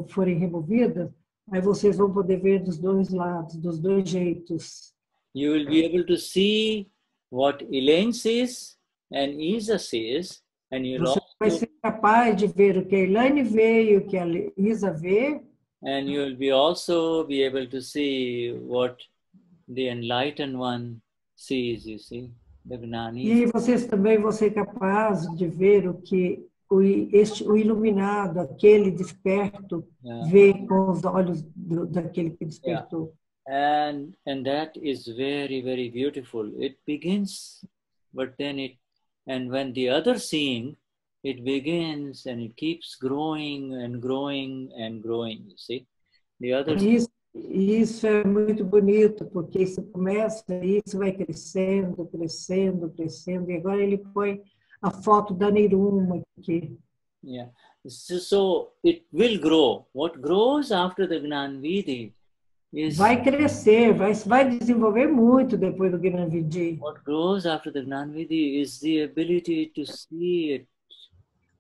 Speaker 2: forem removidas, aí vocês vão poder ver dos dois lados, dos dois jeitos.
Speaker 1: You will be able to see what Elaine sees and Isa sees, and you'll
Speaker 2: Você vai ser capaz de ver o que a Elaine vê e o que a Isa vê.
Speaker 1: And you will also be able to see what the enlightened one sees, you see, the Gnani.
Speaker 2: E vocês também vão ser capazes de ver o que o iluminado, aquele desperto, vê com os olhos daquele que despertou.
Speaker 1: And that is very, very beautiful. It begins, but then and when the other seeing, it begins and it keeps growing and growing and growing, you see. The other...
Speaker 2: Isso é muito bonito, porque isso vai crescendo, crescendo, crescendo, e agora ele põe a foto da Niruma aqui.
Speaker 1: Yeah. So it will grow. What grows after the Gnani is...
Speaker 2: Vai crescer, vai desenvolver muito depois do Gnani.
Speaker 1: What grows after the Gnani is the ability to see it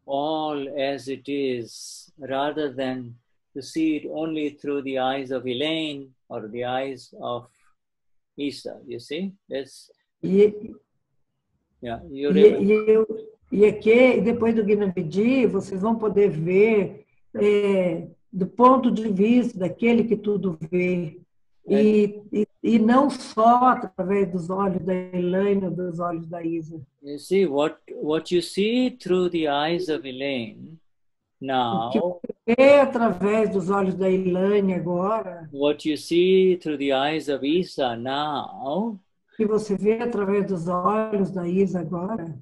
Speaker 1: all as it is, rather than to see it only through the eyes of Elaine or the eyes of Isa. You see, that's
Speaker 2: e aqui depois do Gnani, vocês vão poder ver do ponto de vista daquele que tudo vê. E não só através dos olhos da Elaine ou dos olhos da Isa.
Speaker 1: You see, what you see through the eyes of Elaine now,
Speaker 2: o que você vê através dos olhos da Elaine agora,
Speaker 1: what you see through the eyes of Isa now,
Speaker 2: o que você vê através dos olhos da Isa agora,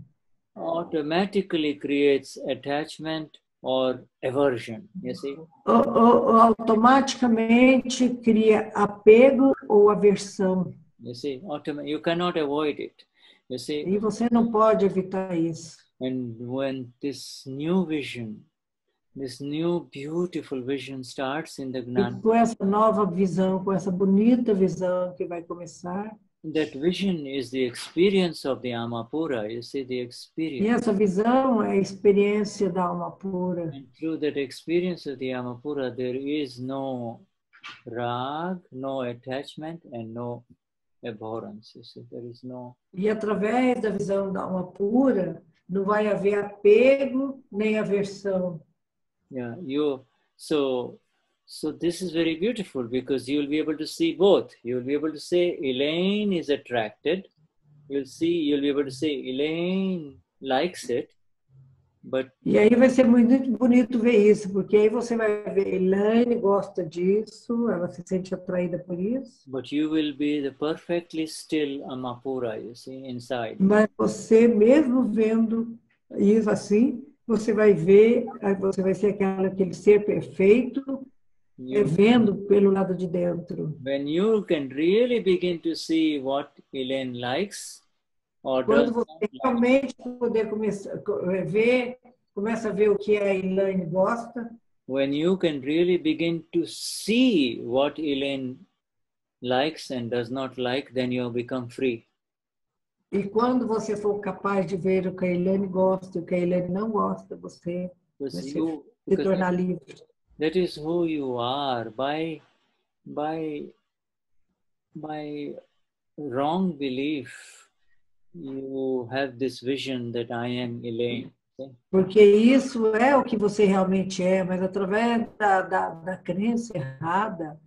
Speaker 1: automatically creates attachment or aversion, you see?
Speaker 2: Automaticamente cria apego ou aversão.
Speaker 1: You see, you cannot avoid it. You see?
Speaker 2: E você não pode evitar isso.
Speaker 1: And when this new vision, this new beautiful vision starts in the Gnani,
Speaker 2: com essa nova visão, com essa bonita visão que vai começar,
Speaker 1: that vision is the experience of the Alma Pura. You see, the experience.
Speaker 2: E essa visão é a experiência da alma pura.
Speaker 1: And through that experience of the Alma Pura, there is no rag, no attachment, and no abhorrence. You see, there is no.
Speaker 2: E através da visão da alma pura, não vai haver apego nem aversão.
Speaker 1: Yeah, So this is very beautiful because you will be able to see both. You will be able to say Elaine is attracted. You'll be able to say Elaine likes it. But
Speaker 2: e aí vai ser muito bonito ver isso, porque aí você vai ver Elaine gosta disso, ela se sente atraída por isso.
Speaker 1: But you will be the perfectly still Amapura, you see, inside.
Speaker 2: Mas você mesmo vendo isso assim, você vai ver, você vai ser aquele ser perfeito, vendo pelo lado de dentro.
Speaker 1: When you can really begin to see what Elaine likes, or
Speaker 2: quando você realmente poder começa a ver o que a Elaine gosta.
Speaker 1: When you can really begin to see what Elaine likes and does not like, then you become free.
Speaker 2: E quando você for capaz de ver o que a Elaine gosta e o que a Elaine não gosta, você vai se tornar livre.
Speaker 1: That is who you are. By wrong belief, you have this vision that I am Elaine.
Speaker 2: Porque isso é o que você realmente é, mas através da crença errada,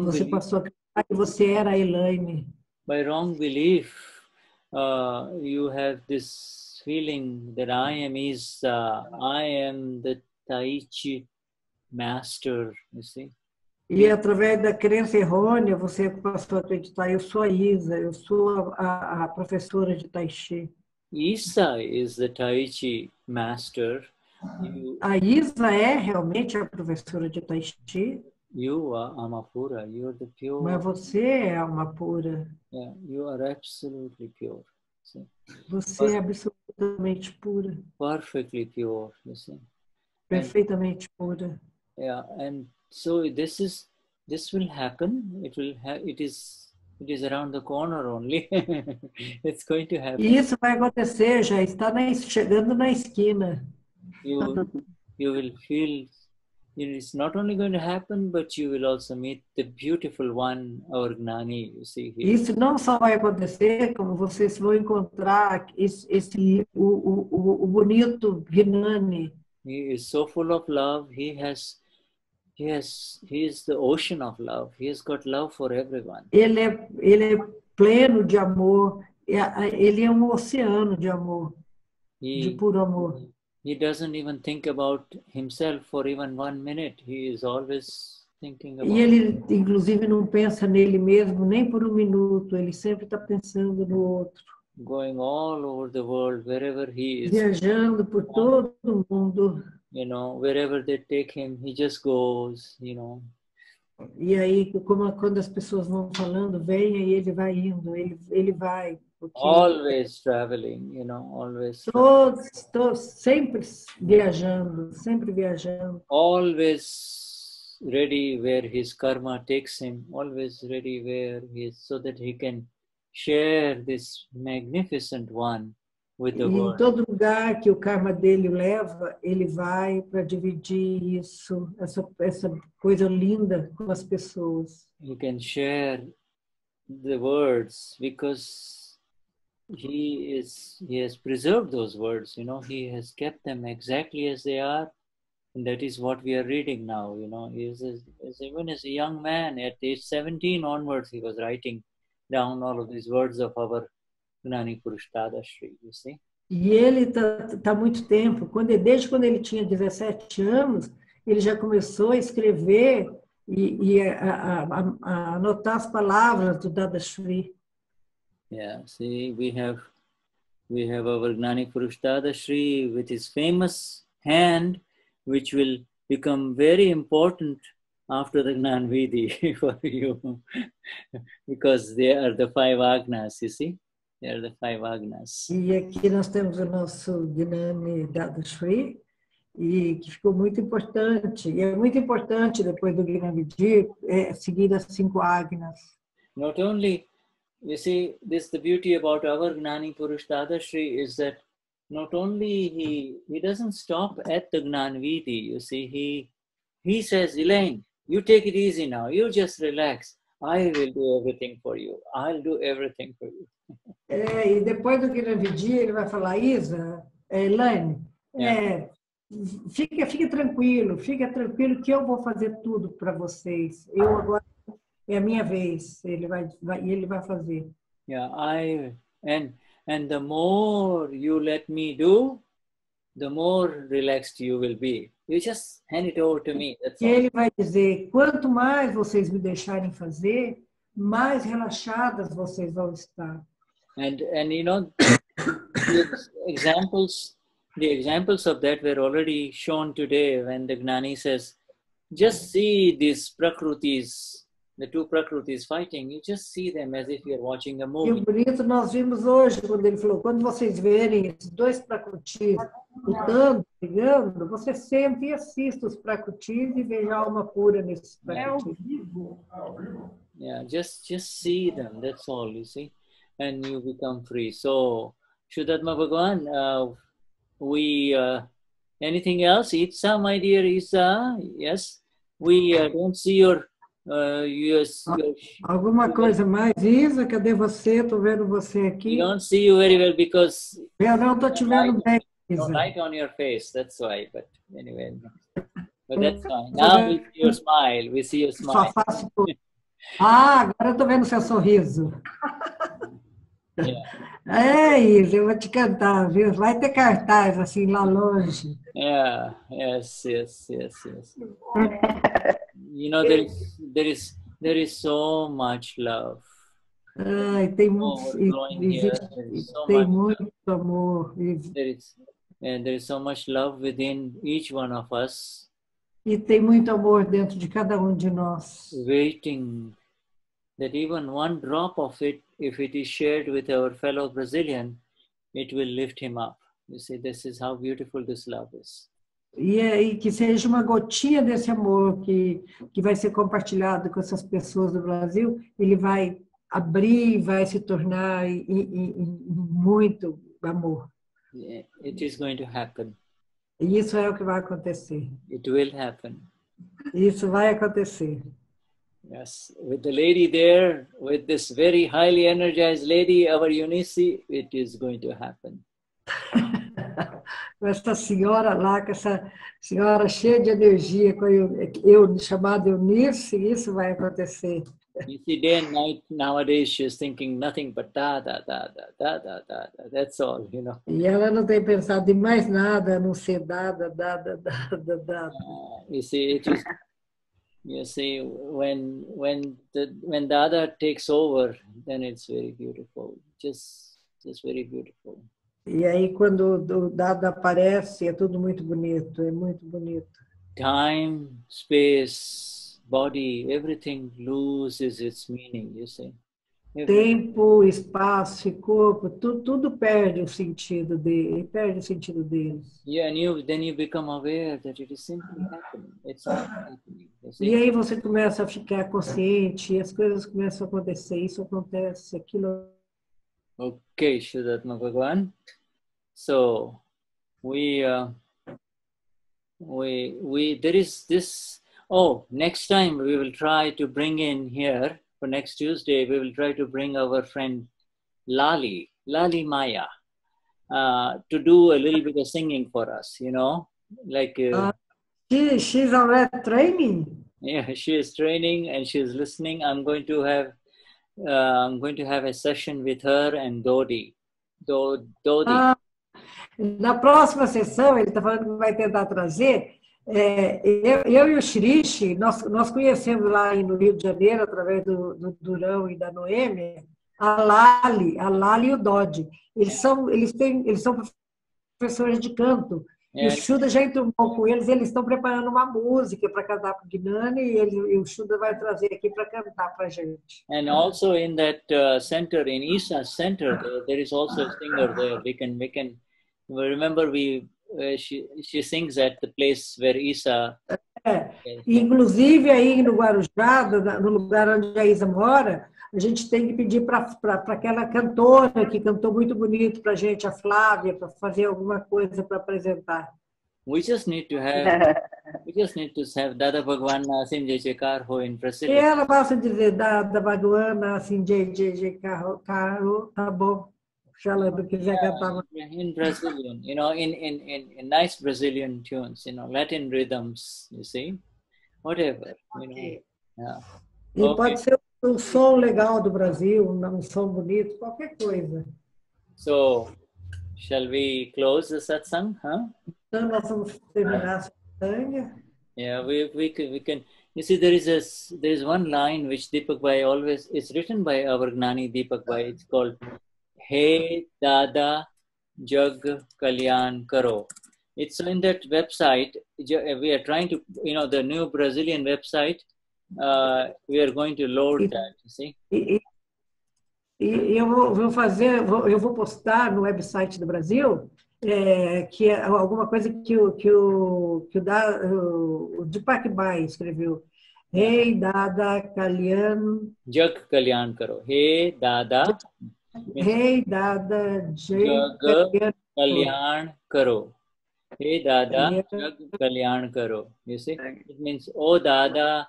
Speaker 2: você passou a acreditar que você era a Elaine.
Speaker 1: By wrong belief, you have this feeling that I am Isa, I am the Tai Chi master, you see.
Speaker 2: E através da crença errônea, você passou a acreditar, eu sou a Isa, eu sou a professora de Tai Chi.
Speaker 1: Isa is the Tai Chi master.
Speaker 2: A Isa é realmente a professora de Tai Chi.
Speaker 1: You are Amapura. You are the pure.
Speaker 2: Mas você é alma pura.
Speaker 1: Yeah, you are absolutely pure. See?
Speaker 2: Você é absolutamente pura.
Speaker 1: Perfectly pure. You see?
Speaker 2: Perfeitamente pura.
Speaker 1: Yeah, and so this will happen. It is around the corner only. It's going to happen.
Speaker 2: E isso vai acontecer, já está chegando na esquina.
Speaker 1: You will feel it's not only going to happen, but you will also meet the beautiful one, our Gnani. You see here.
Speaker 2: Isso não só vai acontecer, como vocês vão encontrar o bonito Gnani.
Speaker 1: He is so full of love. He is the ocean of love. He has got love for everyone.
Speaker 2: Ele é pleno de amor. Ele é um oceano de amor, de puro amor.
Speaker 1: He doesn't even think about himself for even 1 minute. He is always thinking about.
Speaker 2: E ele, inclusive, não pensa nele mesmo nem por um minuto. Ele sempre está pensando no outro.
Speaker 1: Going all over the world, wherever he is.
Speaker 2: Viajando por todo o mundo.
Speaker 1: You know, wherever they take him, he just goes. You know.
Speaker 2: E aí, quando as pessoas vão falando, venha e ele vai indo. Ele vai.
Speaker 1: Always traveling, you know, always.
Speaker 2: Todos sempre viajando, sempre viajando.
Speaker 1: Always ready where his karma takes him. Always ready where he is, so that he can share this magnificent one with the world.
Speaker 2: Em todo lugar que o karma dele o leva, ele vai para dividir isso, essa coisa linda com as pessoas.
Speaker 1: He can share the words because he has preserved those words, you know, he has kept them exactly as they are, and that is what we are reading now, you know. Even as a young man, at age 17 onwards, he was writing down all of these words of our Gnani Purush Dadashri, you see.
Speaker 2: E ele tá muito tempo, desde quando ele tinha 17 anos, ele já começou a escrever e a anotar as palavras do Dadashri.
Speaker 1: Yeah, see, we have our Gnani Purush Dadashri with his famous hand, which will become very important after the Gnanvidhi for you, because they are the 5 agnas, you see, they are the 5 agnas.
Speaker 2: E aqui nós temos o nosso Gnani Dadashri, e que ficou muito importante. E é muito importante, depois do Gnanvidhi, seguir as 5 agnas.
Speaker 1: Not only, you see, the beauty about our Gnani Purush Dadashri is that not only he doesn't stop at the Gnanvidhi, you see, he says, Elaine, you take it easy now, you just relax, I will do everything for you, I'll do everything for you.
Speaker 2: E depois do Gnanvidhi, ele vai falar, Isa, Elaine, fica tranquilo que eu vou fazer tudo para vocês. Eu agora é a minha vez, ele vai fazer.
Speaker 1: Yeah, and the more you let me do, the more relaxed you will be. You just hand it over to me. That's
Speaker 2: all. E ele vai dizer, quanto mais vocês me deixarem fazer, mais relaxadas vocês vão estar.
Speaker 1: And you know, the examples of that were already shown today when the Gnani says, just see these prakrutis, the 2 prakrutis fighting, you just see them as if you're watching a movie.
Speaker 2: E o bonito nós vimos hoje, quando ele falou, quando vocês verem esses 2 prakrutis lutando, brigando, você sempre e assista os prakrutis e veja a alma pura nesses prakrutis.
Speaker 1: Yeah, just see them, that's all, you see, and you become free. So, Shuddhatma Bhagavan, anything else? Itza, my dear Itza, yes, we don't see your
Speaker 2: Alguma coisa mais, Isa? Cadê você? Estou vendo você aqui.
Speaker 1: We don't see you very well because
Speaker 2: eu não estou te vendo bem, Isa.
Speaker 1: No light on your face, that's why. But anyway, but that's fine. Now we see your smile. We see your smile.
Speaker 2: Só faço tudo. Agora eu estou vendo seu sorriso.
Speaker 1: Yeah.
Speaker 2: Isa, eu vou te cantar, viu? Vai ter cartaz assim lá longe.
Speaker 1: Yeah. Yes. You know, there is so much love.
Speaker 2: Tem muito amor.
Speaker 1: There is so much love within each one of us.
Speaker 2: E tem muito amor dentro de cada um de nós.
Speaker 1: waiting that even one drop of it, if it is shared with our fellow Brazilian, it will lift him up. You see, this is how beautiful this love is.
Speaker 2: E que seja uma gotinha desse amor que vai ser compartilhado com essas pessoas do Brasil, ele vai abrir, vai se tornar em muito amor.
Speaker 1: Yeah, it is going to happen.
Speaker 2: E isso é o que vai acontecer.
Speaker 1: It will happen.
Speaker 2: Isso vai acontecer.
Speaker 1: Yes, with the lady there, with this very highly energized lady, our Eunice, it is going to happen.
Speaker 2: Com essa senhora lá, com essa senhora cheia de energia, com eu chamada Eunice, isso vai acontecer.
Speaker 1: You see, day and night nowadays, she's thinking nothing but da, da, da, da, da, da, da, da. That's all, you know.
Speaker 2: E ela não tem pensado em mais nada, a não ser dada.
Speaker 1: You see, it is. You see, when Dada takes over, then it's very beautiful. Just very beautiful.
Speaker 2: E aí, quando o dado aparece, é tudo muito bonito, é muito bonito.
Speaker 1: Time, space, body, everything loses its meaning, you see.
Speaker 2: Tempo, espaço e corpo, tudo perde o sentido deles.
Speaker 1: Yeah, and then you become aware that it is simply happening. It's all happening. You see?
Speaker 2: E aí você começa a ficar consciente, e as coisas começam a acontecer, isso acontece, aquilo.
Speaker 1: Okay, Shudatma Bhagavan. So there is this. Oh, next time we will try to bring in here for next Tuesday. We will try to bring our friend Lali Maya, to do a little bit of singing for us. You know, like.
Speaker 2: She's already training.
Speaker 1: Yeah, she is training and she is listening. I'm going to have a session with her and Dodi.
Speaker 2: Na próxima sessão, ele está falando que vai tentar trazer. Eu e o Shrishi, nós conhecemos lá no Rio de Janeiro, através do Durão e da Noêmia, a Lali e o Dodi. Eles são professores de canto. E o Shuddha já entrou com eles, eles estão preparando uma música para cantar para o Gnani e o Shuddha vai trazer aqui para cantar para a gente.
Speaker 1: And also in that center, in Isa's center, there is also a singer there. We can remember she sings at the place where Isa.
Speaker 2: Inclusive aí no Guarujá, no lugar onde a Isa mora, a gente tem que pedir para aquela cantora que cantou muito bonito para a gente, a Flávia, para fazer alguma coisa para apresentar.
Speaker 1: We just need to have Dada Bhagwan Nasim Jai Karo in Brazilian.
Speaker 2: E ela basta dizer Dada Bhagwan Nasim Jai Karo, tá bom. Se ela não quiser cantar.
Speaker 1: In Brazilian, you know, in nice Brazilian tunes, you know, Latin rhythms, you see, whatever, you know. Yeah.
Speaker 2: E pode ser um som legal do Brasil, um som bonito, qualquer coisa.
Speaker 1: So, shall we close the satsang? Huh?
Speaker 2: Então nós vamos terminar a satsang.
Speaker 1: Yeah, we can. You see, there is one line which Deepak Bhai always. It's written by our Gnani Deepak Bhai. It's called Hey Dada Jag Kalyan Karo. It's in that website. We are trying to, you know, the new Brazilian website. We are going to load that, you see.
Speaker 2: E eu vou postar no website do Brasil que é alguma coisa que o Deepak Bhai escreveu. Hey Dada Kalyan.
Speaker 1: Jag Kalyan Karo. Hey Dada.
Speaker 2: Hey Dada Jag
Speaker 1: Kalyan Karo. Hey Dada Jag Kalyan Karo. You see, it means, oh Dada,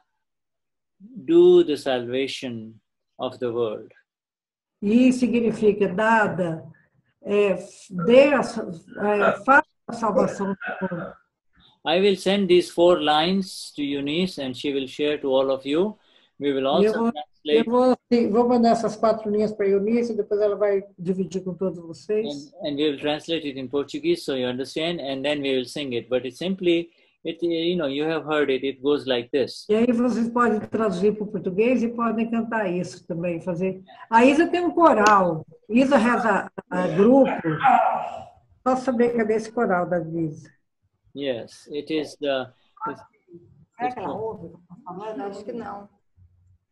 Speaker 1: do the salvation of the world.
Speaker 2: E significa Dada, faça a salvação do mundo.
Speaker 1: I will send these 4 lines to Eunice and she will share to all of you. We will also translate.
Speaker 2: Eu vou mandar essas 4 linhas para a Eunice, depois ela vai dividir com todos vocês.
Speaker 1: And we will translate it in Portuguese so you understand, and then we will sing it. But it's simply, you know, you have heard it. It goes like this.
Speaker 2: E aí vocês podem traduzir para o português e podem cantar isso também, fazer. A Isa tem um coral. Isa reza a grupo. Posso saber cadê esse coral da Isa?
Speaker 1: Yes, it is
Speaker 2: Será que ela ouve?
Speaker 3: Acho que não.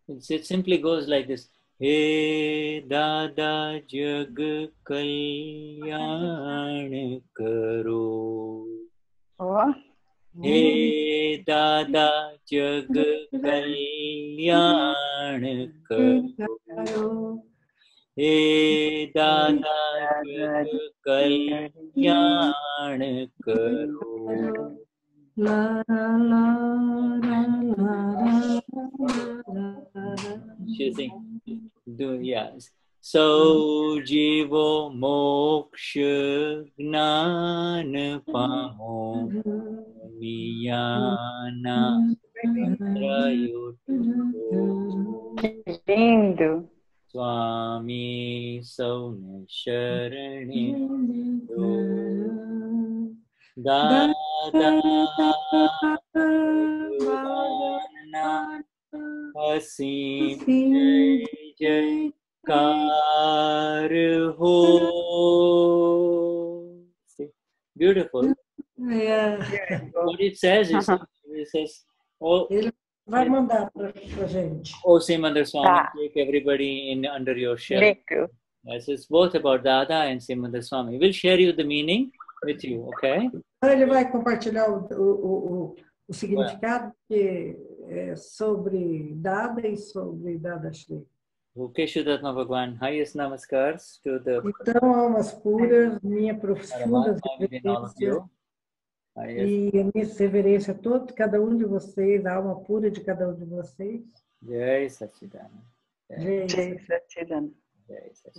Speaker 1: It simply goes like this. He Dada Jag Kalyan Karo.
Speaker 3: Ó.
Speaker 1: He Dada Jag Kalyan Karo. He Dada Jag Kalyan Karo.
Speaker 2: La la la la la la.
Speaker 1: Choosing. Yes. So Jivo Moksha Gnana Pamo Miyana
Speaker 3: Lindo.
Speaker 1: Swami Sauna Sharani Dada Bhavana Asim Jai Jai Kar Ho. See, beautiful.
Speaker 2: Yeah.
Speaker 1: What it says is, it says, oh,
Speaker 2: Ele vai mandar para a gente.
Speaker 1: oh, Simandar Swami,
Speaker 3: Tá.
Speaker 1: take everybody in under your shell.
Speaker 3: Lindo.
Speaker 1: Yes, it's both about Dada and Simandar Swami. We'll share you the meaning with you, okay?
Speaker 2: Então, ele vai compartilhar o significado que é sobre Dada e sobre Dadashri.
Speaker 1: Okay, Shudatma Bhagwan, highest namaskars to the
Speaker 2: Então, almas puras, minha profunda
Speaker 1: Paramatma within all of
Speaker 2: reverência
Speaker 1: you. Highest
Speaker 2: e a minha reverência a todos, cada um de vocês, a alma pura de cada um de vocês.
Speaker 1: Jai Satchidananda.
Speaker 2: Gente,
Speaker 3: Jai Satchidananda.
Speaker 1: Jai Satchidananda.